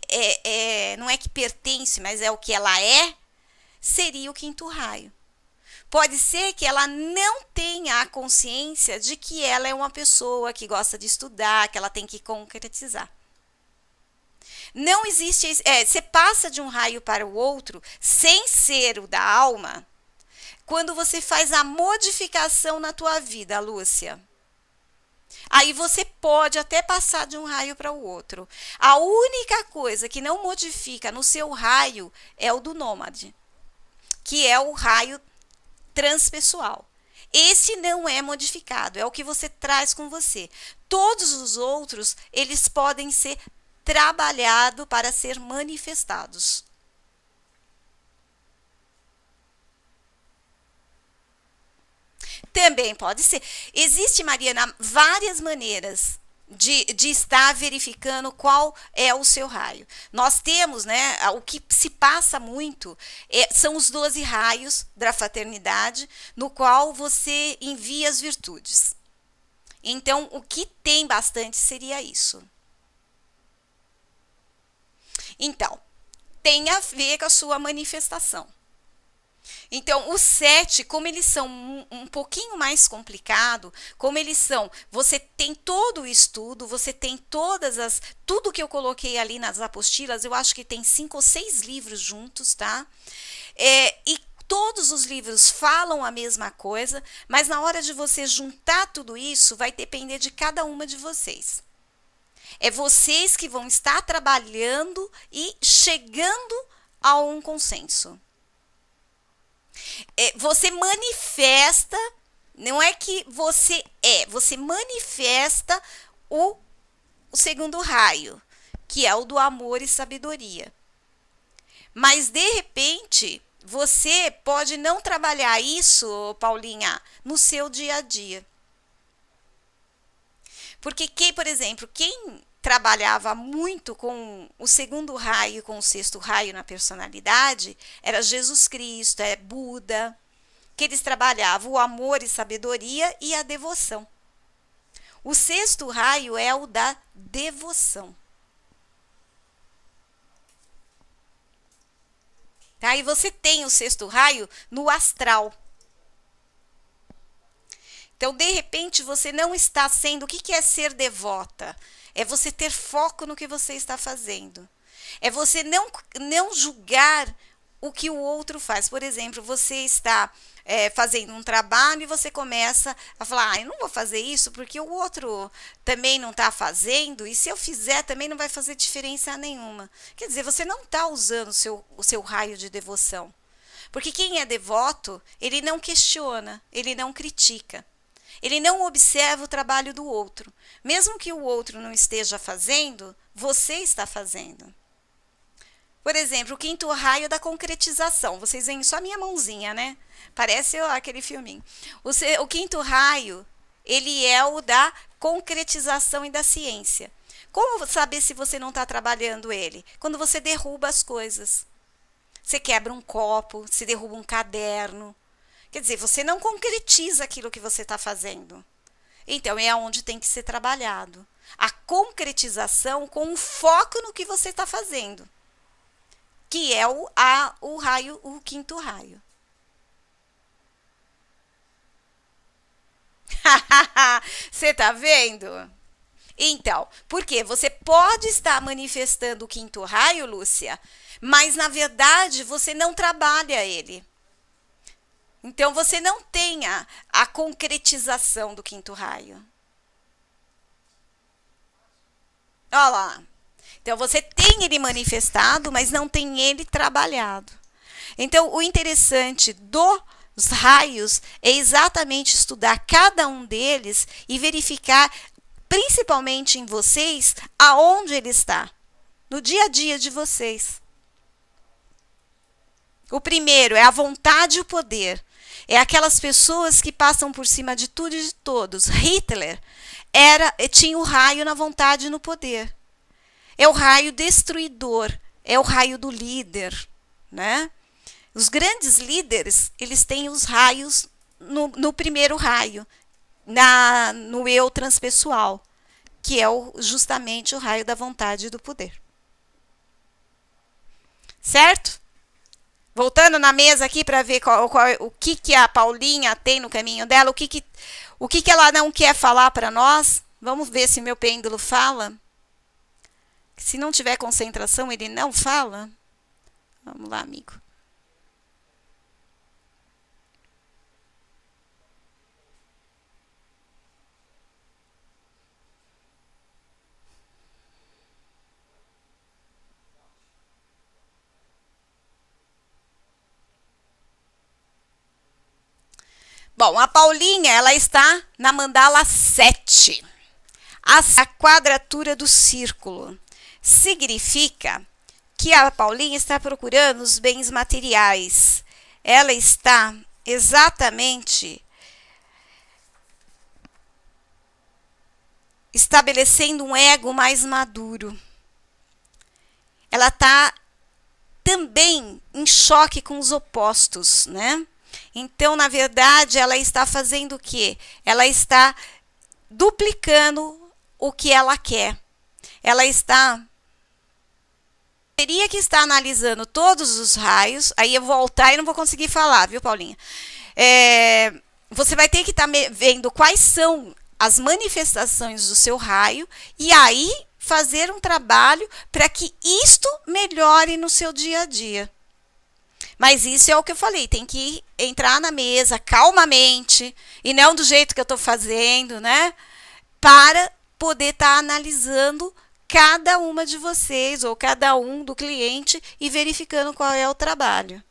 não é que pertence, mas é o que ela é, seria o 5º raio. Pode ser que ela não tenha a consciência de que ela é uma pessoa que gosta de estudar, que ela tem que concretizar. Não existe... você passa de um raio para o outro sem ser o da alma quando você faz a modificação na tua vida, Lúcia. Aí você pode até passar de um raio para o outro. A única coisa que não modifica no seu raio é o do nômade, que é o raio transpessoal. Esse não é modificado, é o que você traz com você. Todos os outros, eles podem ser trabalhados para ser manifestados. Também pode ser. Existe, Mariana, várias maneiras de estar verificando qual é o seu raio. Nós temos, né, o que se passa muito são os 12 raios da fraternidade, no qual você envia as virtudes. Então, o que tem bastante seria isso. Então, tem a ver com a sua manifestação. Então, os 7, como eles são um pouquinho mais complicado, como eles são, você tem todo o estudo, você tem tudo que eu coloquei ali nas apostilas, eu acho que tem 5 ou 6 livros juntos, tá? E todos os livros falam a mesma coisa, mas na hora de você juntar tudo isso, vai depender de cada uma de vocês. É vocês que vão estar trabalhando e chegando a um consenso. Você manifesta, não é que você manifesta o segundo raio, que é o do amor e sabedoria. Mas, de repente, você pode não trabalhar isso, Paulinha, no seu dia a dia. Porque, por exemplo, quem trabalhava muito com o segundo raio e com o sexto raio na personalidade era Jesus Cristo, Buda, que eles trabalhavam o amor e sabedoria e a devoção. O sexto raio é o da devoção. Tá? E você tem o sexto raio no astral. Então, de repente, você não está sendo... O que é ser devota? É você ter foco no que você está fazendo. É você não julgar o que o outro faz. Por exemplo, você está fazendo um trabalho e você começa a falar, eu não vou fazer isso porque o outro também não está fazendo, e se eu fizer também não vai fazer diferença nenhuma. Quer dizer, você não está usando o seu raio de devoção. Porque quem é devoto, ele não questiona, ele não critica. Ele não observa o trabalho do outro. Mesmo que o outro não esteja fazendo, você está fazendo. Por exemplo, o quinto raio da concretização. Vocês veem só a minha mãozinha, né? Parece aquele filminho. O quinto raio, ele é o da concretização e da ciência. Como saber se você não está trabalhando ele? Quando você derruba as coisas. Você quebra um copo, você derruba um caderno. Quer dizer, você não concretiza aquilo que você está fazendo. Então, é onde tem que ser trabalhado. A concretização com um foco no que você está fazendo. Que é o quinto raio. Você está vendo? Então, porque você pode estar manifestando o quinto raio, Lúcia, mas, na verdade, você não trabalha ele. Então, você não tem a concretização do quinto raio. Olha lá. Então, você tem ele manifestado, mas não tem ele trabalhado. Então, o interessante dos raios é exatamente estudar cada um deles e verificar, principalmente em vocês, aonde ele está. No dia a dia de vocês. O primeiro é a vontade e o poder. É aquelas pessoas que passam por cima de tudo e de todos. Hitler tinha o raio na vontade e no poder. É o raio destruidor, é o raio do líder, né? Os grandes líderes, eles têm os raios no primeiro raio, no eu transpessoal, que é justamente o raio da vontade e do poder. Certo? Voltando na mesa aqui para ver o que a Paulinha tem no caminho dela, o que ela não quer falar para nós. Vamos ver se meu pêndulo fala. Se não tiver concentração, ele não fala. Vamos lá, amigo. Bom, a Paulinha, ela está na mandala 7. A quadratura do círculo. Significa que a Paulinha está procurando os bens materiais. Ela está exatamente estabelecendo um ego mais maduro. Ela está também em choque com os opostos, né? Então, na verdade, ela está fazendo o quê? Ela está duplicando o que ela quer. Ela teria que estar analisando todos os raios. Aí eu vou voltar e não vou conseguir falar, viu, Paulinha? Você vai ter que estar vendo quais são as manifestações do seu raio e aí fazer um trabalho para que isto melhore no seu dia a dia. Mas isso é o que eu falei, tem que entrar na mesa calmamente e não do jeito que eu estou fazendo, né? Para poder estar analisando cada uma de vocês ou cada um do cliente e verificando qual é o trabalho.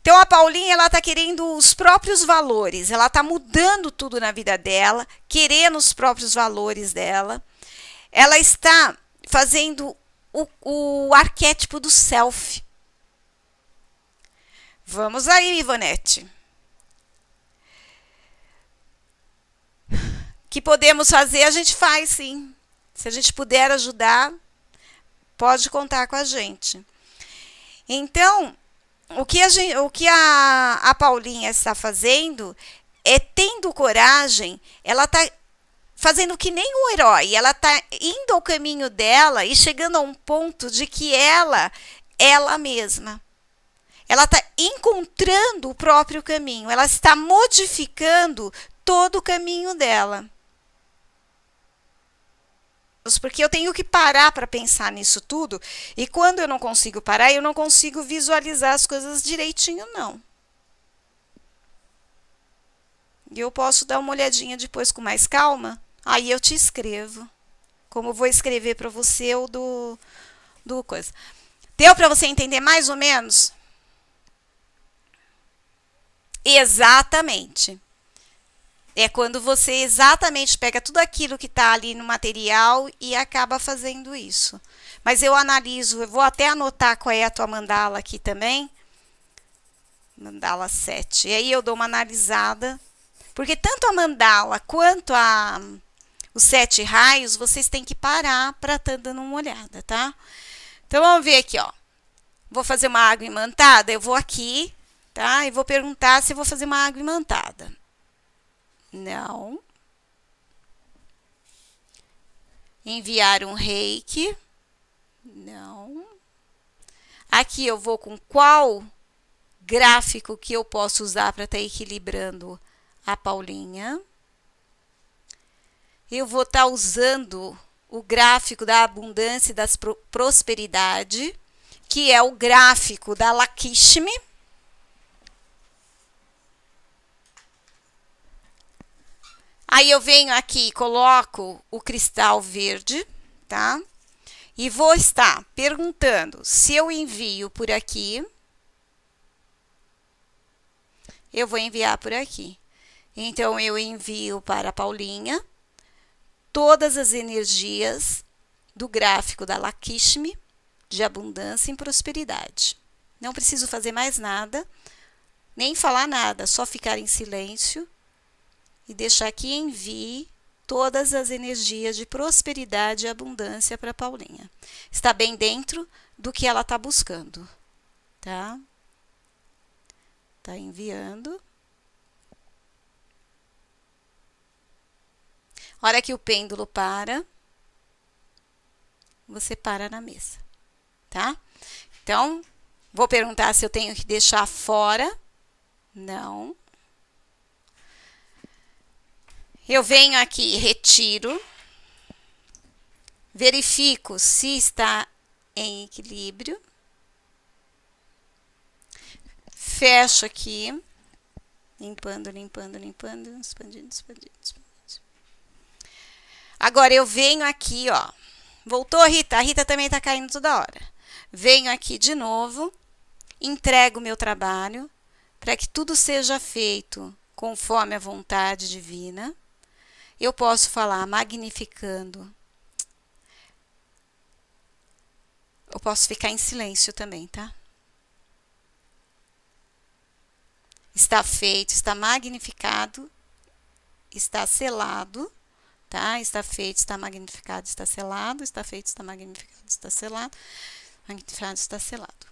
Então, a Paulinha, ela está querendo os próprios valores, ela está mudando tudo na vida dela, querendo os próprios valores dela. Ela está fazendo o arquétipo do self. Vamos aí, Ivonete. O que podemos fazer, a gente faz, sim. Se a gente puder ajudar, pode contar com a gente. Então, o que a Paulinha está fazendo é tendo coragem, ela está fazendo que nem um herói, ela está indo ao caminho dela e chegando a um ponto de que ela mesma, ela está encontrando o próprio caminho, ela está modificando todo o caminho dela. Porque eu tenho que parar para pensar nisso tudo, e quando eu não consigo parar, eu não consigo visualizar as coisas direitinho, não. E eu posso dar uma olhadinha depois com mais calma, aí eu te escrevo, como eu vou escrever para você o do coisa. Deu para você entender mais ou menos? Exatamente. É quando você exatamente pega tudo aquilo que está ali no material e acaba fazendo isso. Mas eu analiso, eu vou até anotar qual é a tua mandala aqui também. Mandala 7. E aí eu dou uma analisada. Porque tanto a mandala quanto os 7 raios, vocês têm que parar para estar dando uma olhada, tá? Então, vamos ver aqui, ó. Vou fazer uma água imantada, eu vou aqui, tá? E vou perguntar se eu vou fazer uma água imantada. Não. Enviar um reiki. Não. Aqui eu vou com qual gráfico que eu posso usar para estar equilibrando a Paulinha. Eu vou estar usando o gráfico da abundância e da prosperidade, que é o gráfico da Lakshmi. Aí eu venho aqui e coloco o cristal verde, tá? E vou estar perguntando se eu envio por aqui. Eu vou enviar por aqui. Então, eu envio para a Paulinha todas as energias do gráfico da Lakshmi, de abundância e prosperidade. Não preciso fazer mais nada, nem falar nada, só ficar em silêncio e deixar que envie todas as energias de prosperidade e abundância para a Paulinha. Está bem dentro do que ela está buscando, tá? Está enviando. Hora que o pêndulo para, você para na mesa, tá? Então, vou perguntar se eu tenho que deixar fora. Não. Eu venho aqui, retiro, verifico se está em equilíbrio, fecho aqui, limpando, limpando, limpando, expandindo, expandindo, expandindo. Agora eu venho aqui, ó, voltou a Rita também está caindo toda hora. Venho aqui de novo, entrego o meu trabalho para que tudo seja feito conforme a vontade divina. Eu posso falar magnificando. Eu posso ficar em silêncio também, tá? Está feito, está magnificado, está selado, tá? Está feito, está magnificado, está selado, está feito, está magnificado, está selado, magnificado, está selado.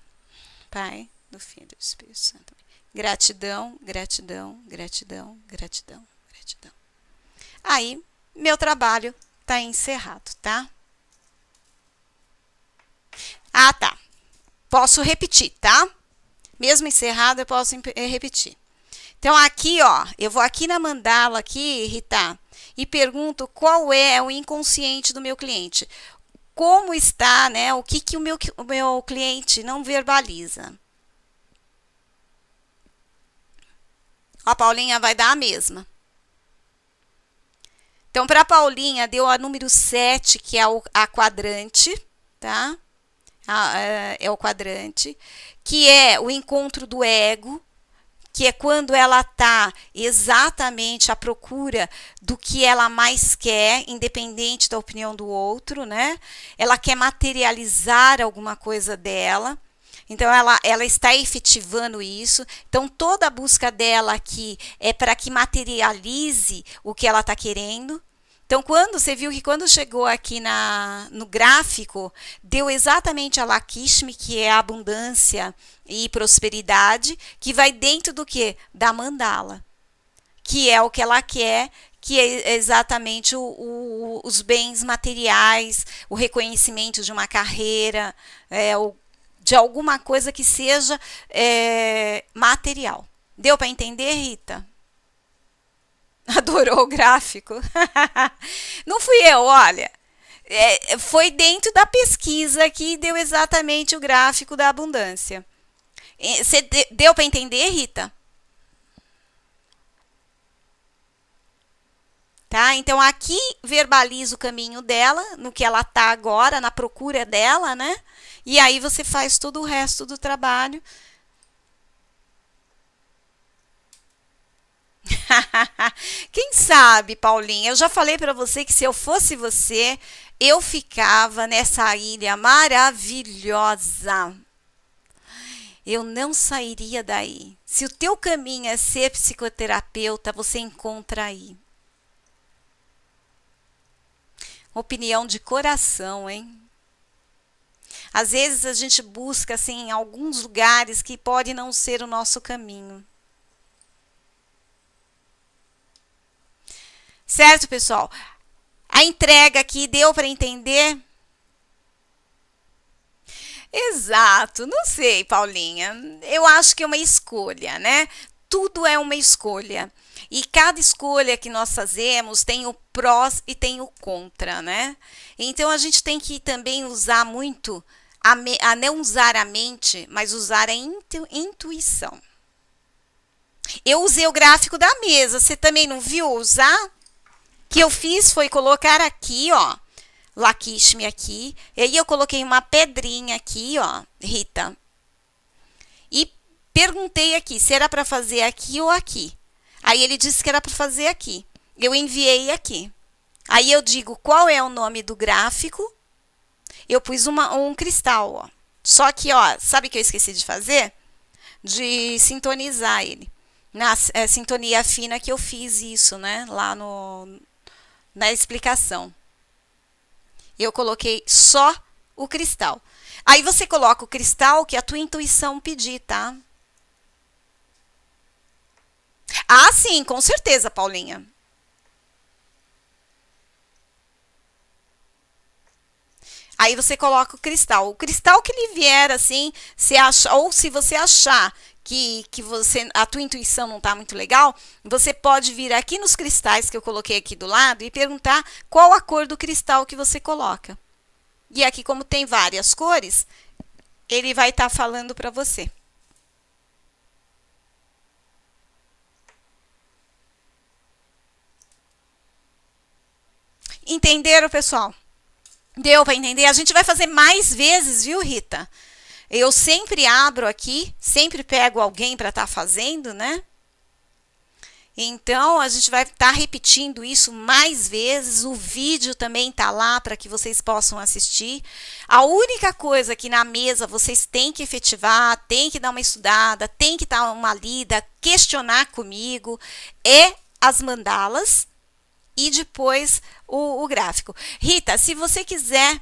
Pai, do Filho e do Espírito Santo. Gratidão, gratidão, gratidão, gratidão, gratidão. Aí, meu trabalho está encerrado, tá? Ah, tá. Posso repetir, tá? Mesmo encerrado, eu posso repetir. Então, aqui, ó, eu vou aqui na mandala, aqui, Rita, e pergunto qual é o inconsciente do meu cliente. Como está, né? O que o meu cliente não verbaliza. A Paulinha vai dar a mesma. Então, para a Paulinha, deu a número 7, que é a quadrante, tá? É o quadrante, que é o encontro do ego, que é quando ela está exatamente à procura do que ela mais quer, independente da opinião do outro, né? Ela quer materializar alguma coisa dela. Então, ela está efetivando isso. Então, toda a busca dela aqui é para que materialize o que ela está querendo. Então, você viu que quando chegou aqui no gráfico, deu exatamente a Lakshmi, que é a abundância e prosperidade, que vai dentro do quê? Da mandala, que é o que ela quer, que é exatamente os bens materiais, o reconhecimento de uma carreira, de alguma coisa que seja material. Deu para entender, Rita? Adorou o gráfico? Não fui eu, olha. Foi dentro da pesquisa que deu exatamente o gráfico da abundância. Você deu para entender, Rita? Tá? Então, aqui verbaliza o caminho dela, no que ela está agora, na procura dela, né? E aí você faz todo o resto do trabalho. Quem sabe, Paulinha, eu já falei para você que se eu fosse você, eu ficava nessa ilha maravilhosa. Eu não sairia daí. Se o teu caminho é ser psicoterapeuta, você encontra aí. Opinião de coração, hein? Às vezes a gente busca assim em alguns lugares que pode não ser o nosso caminho. Certo, pessoal? A entrega aqui deu para entender? Exato, não sei, Paulinha. Eu acho que é uma escolha, né? Tudo é uma escolha. E cada escolha que nós fazemos tem o prós e tem o contra, né? Então a gente tem que também usar muito, a não usar a mente, mas usar a intuição. Eu usei o gráfico da mesa, você também não viu usar? O que eu fiz foi colocar aqui, ó, Lakshmi aqui, e aí eu coloquei uma pedrinha aqui, ó, Rita, e perguntei aqui se era para fazer aqui ou aqui. Aí ele disse que era para fazer aqui. Eu enviei aqui. Aí eu digo qual é o nome do gráfico. Eu pus um cristal, ó. Só que, ó, sabe o que eu esqueci de fazer? De sintonizar ele. Na sintonia fina que eu fiz isso, né? Lá na explicação. Eu coloquei só o cristal. Aí você coloca o cristal que a tua intuição pedir, tá? Ah, sim, com certeza, Paulinha. Aí você coloca o cristal. O cristal que lhe vier, assim, se acha, ou se você achar que a tua intuição não está muito legal, você pode vir aqui nos cristais que eu coloquei aqui do lado e perguntar qual a cor do cristal que você coloca. E aqui, como tem várias cores, ele vai estar falando para você. Entenderam, pessoal? Deu para entender? A gente vai fazer mais vezes, viu, Rita? Eu sempre abro aqui, sempre pego alguém para estar fazendo, né? Então, a gente vai estar repetindo isso mais vezes. O vídeo também está lá para que vocês possam assistir. A única coisa que na mesa vocês têm que efetivar, têm que dar uma estudada, têm que dar uma lida, questionar comigo, é as mandalas e depois o gráfico. Rita, se você quiser,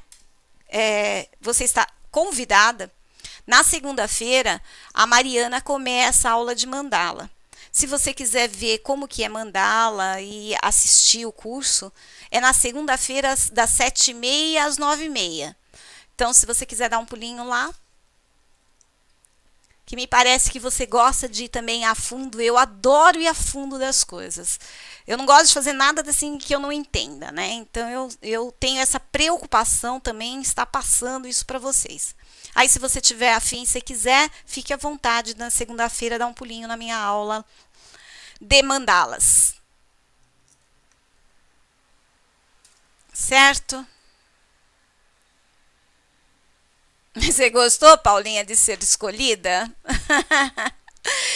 você está convidada. Na segunda-feira, a Mariana começa a aula de mandala. Se você quiser ver como que é mandala e assistir o curso, é na segunda-feira das 7h30 às 9h30. Então, se você quiser dar um pulinho lá, que me parece que você gosta de ir também a fundo. Eu adoro ir a fundo das coisas. Eu não gosto de fazer nada assim que eu não entenda, né? Então, eu tenho essa preocupação também em estar passando isso para vocês. Aí, se você tiver afim, se quiser, fique à vontade na segunda-feira, dar um pulinho na minha aula de mandalas. Certo? Você gostou, Paulinha, de ser escolhida?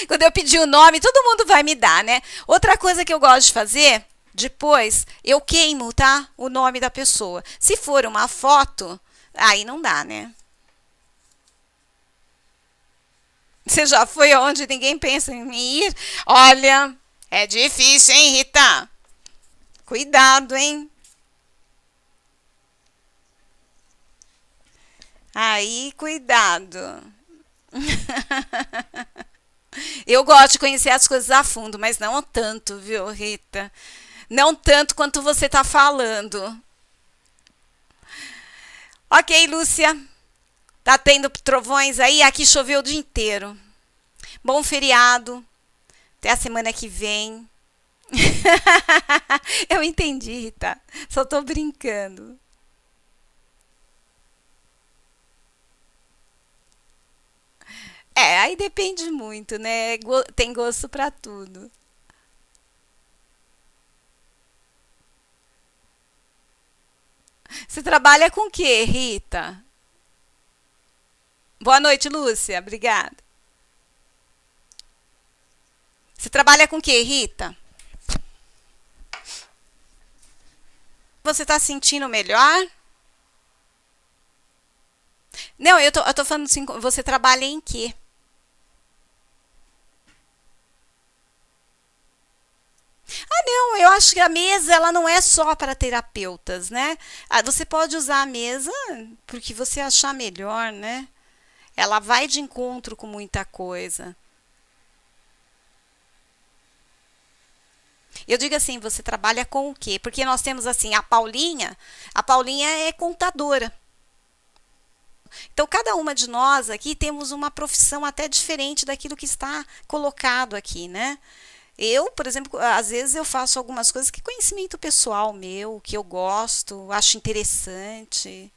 Quando eu pedir o nome, todo mundo vai me dar, né? Outra coisa que eu gosto de fazer, depois, eu queimo, tá? O nome da pessoa. Se for uma foto, aí não dá, né? Você já foi onde ninguém pensa em ir? Olha, é difícil, hein, Rita? Cuidado, hein? Aí, cuidado. Eu gosto de conhecer as coisas a fundo, mas não tanto, viu, Rita? Não tanto quanto você está falando. Ok, Lúcia. Tá tendo trovões aí? Aqui choveu o dia inteiro. Bom feriado. Até a semana que vem. Eu entendi, Rita. Só tô brincando. Aí depende muito, né? Tem gosto pra tudo. Você trabalha com o quê, Rita? Boa noite, Lúcia. Obrigada. Você trabalha com o quê, Rita? Você está sentindo melhor? Não, eu tô falando assim, você trabalha em quê? Ah, não, eu acho que a mesa ela não é só para terapeutas, né? Você pode usar a mesa porque você achar melhor, né? Ela vai de encontro com muita coisa. Eu digo assim, você trabalha com o quê? Porque nós temos assim, a Paulinha é contadora. Então, cada uma de nós aqui temos uma profissão até diferente daquilo que está colocado aqui, né? Eu, por exemplo, às vezes eu faço algumas coisas que é conhecimento pessoal meu, que eu gosto, acho interessante.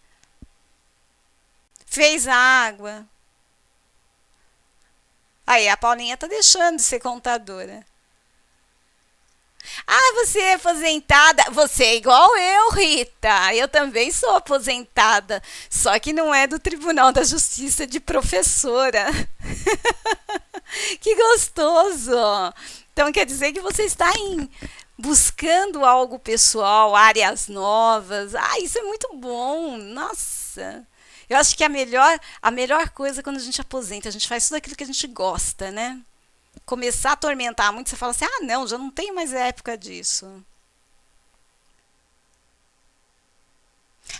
Fez água. Aí, a Paulinha tá deixando de ser contadora. Ah, você é aposentada? Você é igual eu, Rita. Eu também sou aposentada, só que não é do Tribunal da Justiça de professora. Que gostoso! Então quer dizer que você está buscando algo pessoal, áreas novas. Ah, isso é muito bom. Nossa. Eu acho que a melhor coisa é quando a gente aposenta, a gente faz tudo aquilo que a gente gosta, né? Começar a atormentar muito, você fala assim: ah, não, já não tenho mais época disso.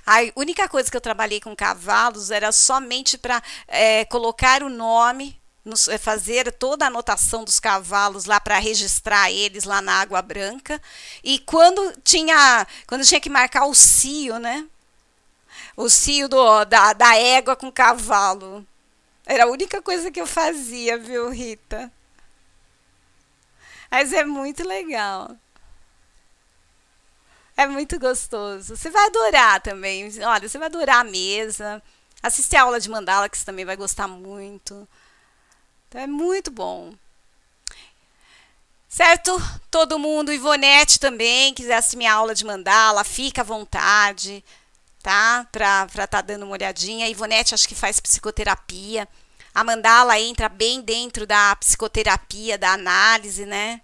A única coisa que eu trabalhei com cavalos era somente para colocar o nome, fazer toda a anotação dos cavalos lá para registrar eles lá na Água Branca. E quando tinha que marcar o cio, né? O cio da égua com o cavalo. Era a única coisa que eu fazia, viu, Rita? Mas é muito legal. É muito gostoso. Você vai adorar também. Olha, você vai adorar a mesa. Assistir a aula de mandala, que você também vai gostar muito. Então é muito bom. Certo? Todo mundo, Ivonete também, quiser assistir minha aula de mandala, fica à vontade, tá? Pra tá dando uma olhadinha. A Ivonete acho que faz psicoterapia. A mandala entra bem dentro da psicoterapia, da análise, né?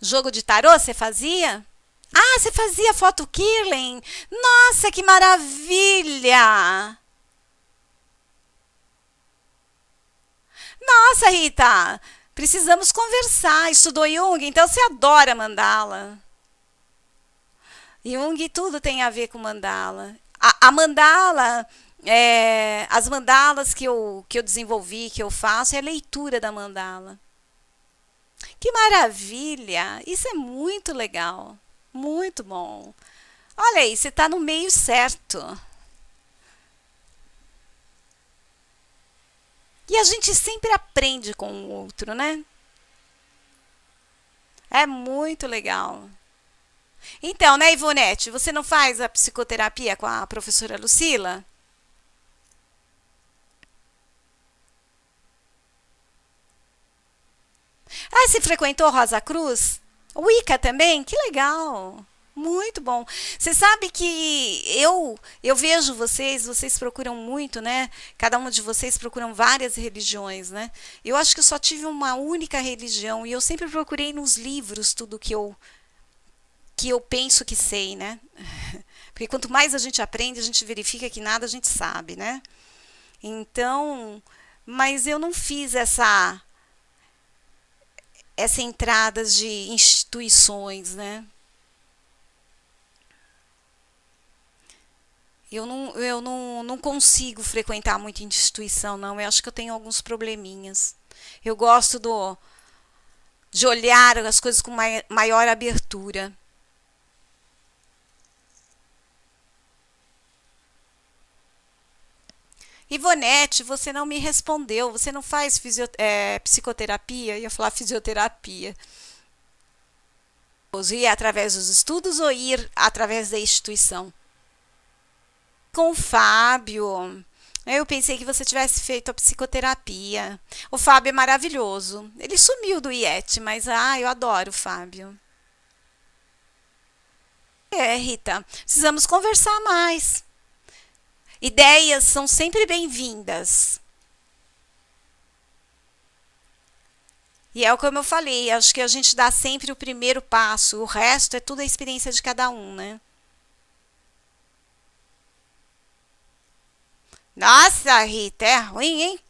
Jogo de tarô você fazia? Ah, você fazia photo killing? Nossa, que maravilha! Nossa, Rita, precisamos conversar. Estudou Jung, então você adora mandala. Jung tudo tem a ver com mandala. A mandala, as mandalas que eu desenvolvi, que eu faço, é a leitura da mandala. Que maravilha! Isso é muito legal. Muito bom. Olha aí, você está no meio certo. E a gente sempre aprende com o outro, né? É muito legal. Então, né, Ivonete, você não faz a psicoterapia com a professora Lucila? Ah, você frequentou Rosa Cruz? Wicca também? Que legal! Muito bom. Você sabe que eu vejo vocês procuram muito, né? Cada uma de vocês procuram várias religiões, né? Eu acho que eu só tive uma única religião e eu sempre procurei nos livros tudo que eu penso que sei, né? Porque quanto mais a gente aprende, a gente verifica que nada a gente sabe, né? Então, mas eu não fiz essa entrada de instituições, né? Eu não consigo frequentar muita instituição, não. Eu acho que eu tenho alguns probleminhas. Eu gosto de olhar as coisas com maior abertura. Ivonete, você não me respondeu. Você não faz psicoterapia? Eu ia falar fisioterapia. Ir através dos estudos ou ir através da instituição? Com o Fábio. Eu pensei que você tivesse feito a psicoterapia. O Fábio é maravilhoso. Ele sumiu do IET, mas eu adoro o Fábio. É, Rita, precisamos conversar mais. Ideias são sempre bem-vindas. E é como eu falei, acho que a gente dá sempre o primeiro passo, o resto é tudo a experiência de cada um, né? Nossa, Rita, é ruim, hein?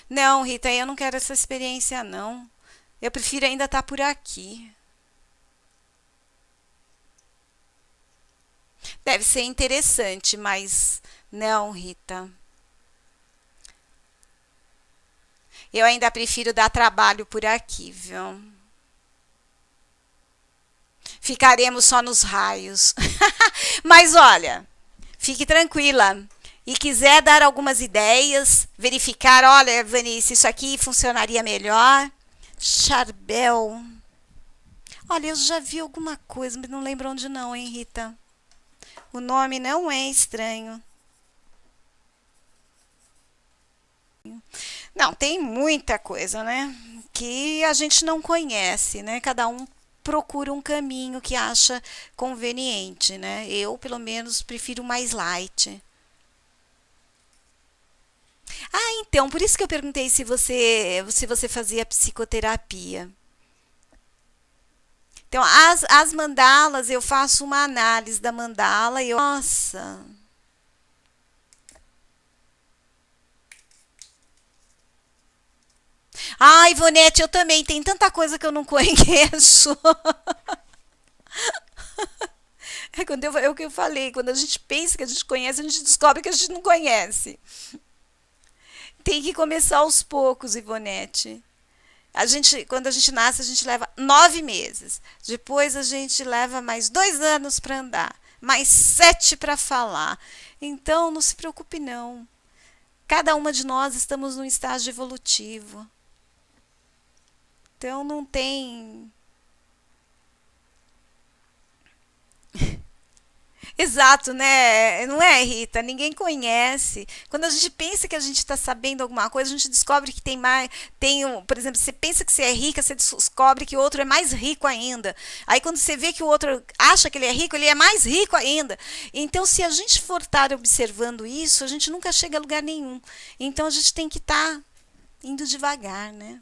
Não, Rita, eu não quero essa experiência, não. Eu prefiro ainda estar por aqui. Deve ser interessante, mas não, Rita. Eu ainda prefiro dar trabalho por aqui, viu? Ficaremos só nos raios. Mas olha, fique tranquila. E quiser dar algumas ideias, verificar, olha, Vanice, isso aqui funcionaria melhor. Charbel. Olha, eu já vi alguma coisa, mas não lembro onde não, hein, Rita? O nome não é estranho. Não, tem muita coisa, né? Que a gente não conhece, né? Cada um procura um caminho que acha conveniente, né? Eu, pelo menos, prefiro mais light. Ah, então, por isso que eu perguntei se você fazia psicoterapia. Então, as mandalas, eu faço uma análise da mandala e eu. Nossa! Ai, Ivonete, eu também. Tem tanta coisa que eu não conheço. É o que eu falei. Quando a gente pensa que a gente conhece, a gente descobre que a gente não conhece. Tem que começar aos poucos, Ivonete. Quando a gente nasce, a gente leva 9 meses. Depois a gente leva mais 2 anos para andar, mais 7 para falar. Então, não se preocupe, não. Cada uma de nós estamos num estágio evolutivo. Então, não tem. Exato, né? Não é, Rita? Ninguém conhece. Quando a gente pensa que a gente está sabendo alguma coisa, a gente descobre que tem mais. Por exemplo, você pensa que você é rica, você descobre que o outro é mais rico ainda. Aí, quando você vê que o outro acha que ele é rico, ele é mais rico ainda. Então, se a gente for estar observando isso, a gente nunca chega a lugar nenhum. Então, a gente tem que estar indo devagar, né?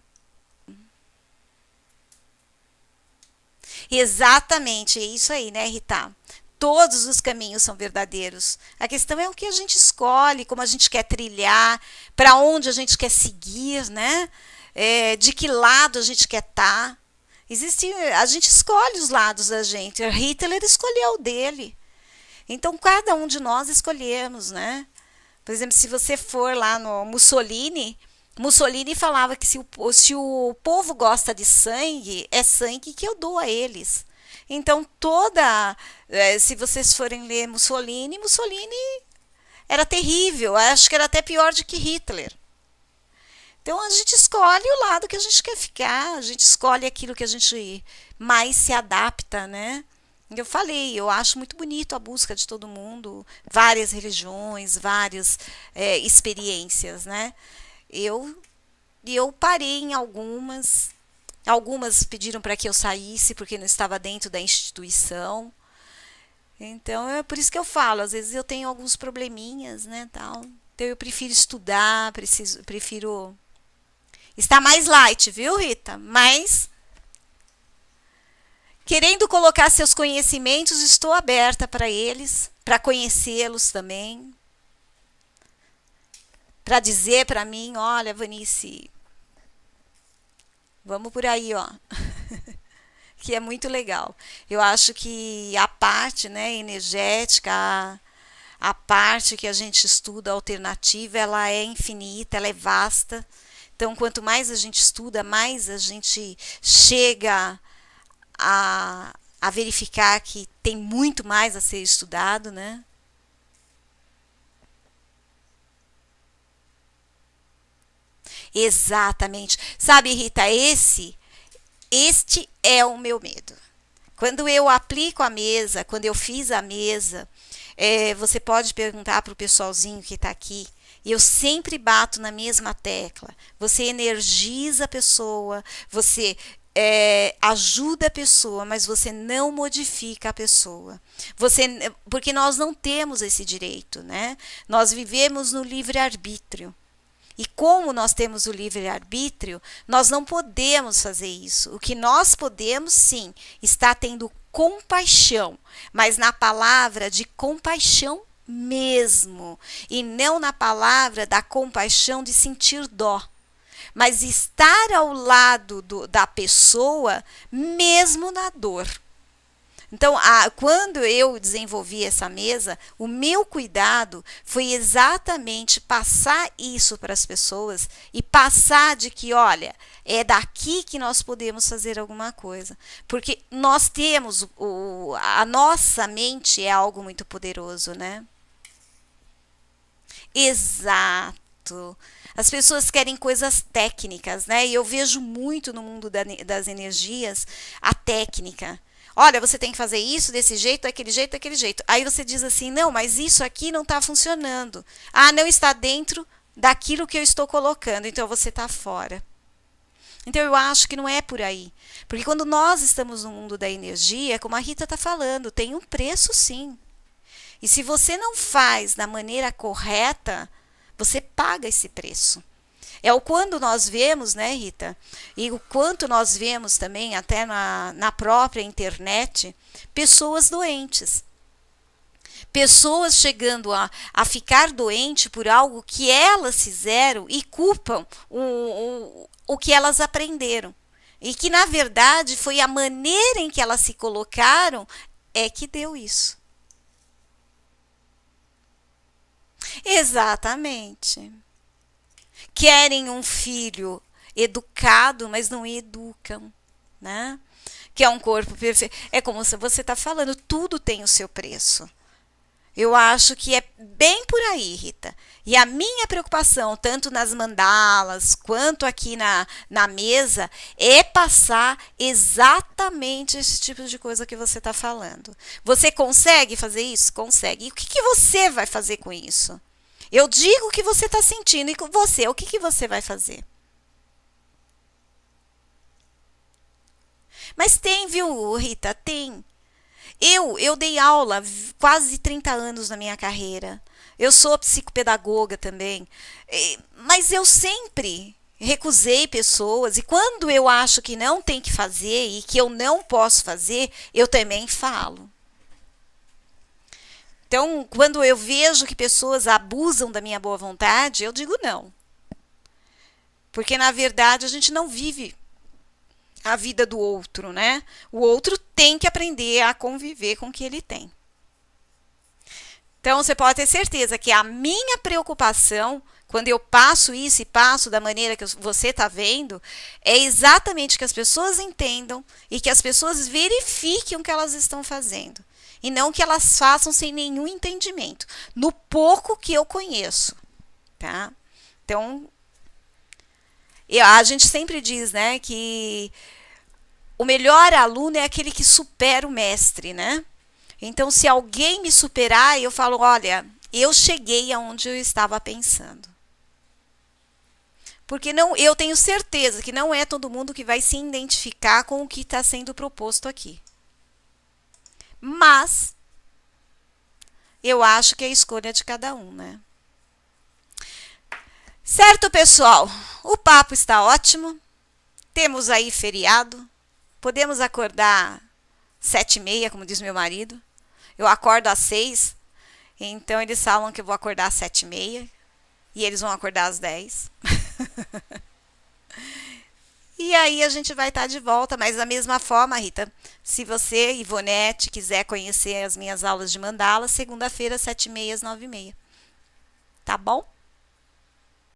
Exatamente, é isso aí, né, Rita? Todos os caminhos são verdadeiros. A questão é o que a gente escolhe, como a gente quer trilhar, para onde a gente quer seguir, né? De que lado a gente quer estar. Existe, a gente escolhe os lados da gente. Hitler escolheu o dele. Então, cada um de nós escolhemos, né? Por exemplo, se você for lá no Mussolini, Mussolini falava que se o povo gosta de sangue, é sangue que eu dou a eles. Então, se vocês forem ler Mussolini, Mussolini era terrível, acho que era até pior do que Hitler. Então, a gente escolhe o lado que a gente quer ficar, a gente escolhe aquilo que a gente mais se adapta, né? Eu falei, eu acho muito bonito a busca de todo mundo, várias religiões, várias experiências, né? Eu, eu parei em algumas pediram para que eu saísse porque não estava dentro da instituição. Então é por isso que eu falo, às vezes eu tenho alguns probleminhas, né, tal. Então eu prefiro estudar, prefiro estar mais light, viu, Rita? Mas querendo colocar seus conhecimentos, estou aberta para eles, para conhecê-los também, para dizer para mim, olha, Vanice, vamos por aí, ó. Que é muito legal. Eu acho que a parte, né, energética, a parte que a gente estuda alternativa, ela é infinita, ela é vasta. Então, quanto mais a gente estuda, mais a gente chega a verificar que tem muito mais a ser estudado, né? Exatamente. Sabe, Rita, este é o meu medo. Quando eu aplico a mesa, quando eu fiz a mesa, você pode perguntar para o pessoalzinho que está aqui. Eu sempre bato na mesma tecla. Você energiza a pessoa, você ajuda a pessoa, mas você não modifica a pessoa. Porque nós não temos esse direito, né? Nós vivemos no livre-arbítrio. E como nós temos o livre-arbítrio, nós não podemos fazer isso. O que nós podemos, sim, está tendo compaixão, mas na palavra de compaixão mesmo, e não na palavra da compaixão de sentir dó, mas estar ao lado da pessoa mesmo na dor. Então, quando eu desenvolvi essa mesa, o meu cuidado foi exatamente passar isso para as pessoas e passar de que, olha, é daqui que nós podemos fazer alguma coisa. Porque nós temos, a nossa mente é algo muito poderoso, né? Exato. As pessoas querem coisas técnicas, né? E eu vejo muito no mundo das energias a técnica. Olha, você tem que fazer isso desse jeito, daquele jeito, daquele jeito. Aí você diz assim, não, mas isso aqui não está funcionando. Ah, não está dentro daquilo que eu estou colocando, então você está fora. Então eu acho que não é por aí. Porque quando nós estamos no mundo da energia, como a Rita está falando, tem um preço sim. E se você não faz da maneira correta, você paga esse preço. É o quando nós vemos, né, Rita? E o quanto nós vemos também, até na própria internet, pessoas doentes. Pessoas chegando a ficar doente por algo que elas fizeram e culpam o que elas aprenderam. E que, na verdade, foi a maneira em que elas se colocaram que deu isso. Exatamente. Querem um filho educado, mas não educam, né? Que é um corpo perfeito. É como se você está falando, tudo tem o seu preço. Eu acho que é bem por aí, Rita. E a minha preocupação, tanto nas mandalas quanto aqui na mesa, é passar exatamente esse tipo de coisa que você está falando. Você consegue fazer isso? Consegue. E o que você vai fazer com isso? Eu digo o que você está sentindo e com você, o que você vai fazer? Mas tem, viu, Rita? Tem. Eu dei aula quase 30 anos na minha carreira. Eu sou psicopedagoga também. Mas eu sempre recusei pessoas, e quando eu acho que não tem que fazer e que eu não posso fazer, eu também falo. Então, quando eu vejo que pessoas abusam da minha boa vontade, eu digo não. Porque, na verdade, a gente não vive a vida do outro, né? O outro tem que aprender a conviver com o que ele tem. Então, você pode ter certeza que a minha preocupação, quando eu passo isso e passo da maneira que você está vendo, é exatamente que as pessoas entendam e que as pessoas verifiquem o que elas estão fazendo. E não que elas façam sem nenhum entendimento, no pouco que eu conheço. Tá? Então, a gente sempre diz, né, que o melhor aluno é aquele que supera o mestre, né? Então, se alguém me superar, eu falo, olha, eu cheguei aonde eu estava pensando. Porque não, eu tenho certeza que não é todo mundo que vai se identificar com o que está sendo proposto aqui. Mas, eu acho que é a escolha de cada um, né? Certo, pessoal? O papo está ótimo. Temos aí feriado. Podemos acordar 7h30, como diz meu marido. Eu acordo às 6, então eles falam que eu vou acordar às 7h30 e eles vão acordar às 10. E aí a gente vai estar de volta, mas da mesma forma, Rita, se você, Ivonete, quiser conhecer as minhas aulas de mandala, segunda-feira, 7h30 às 9h30. Tá bom?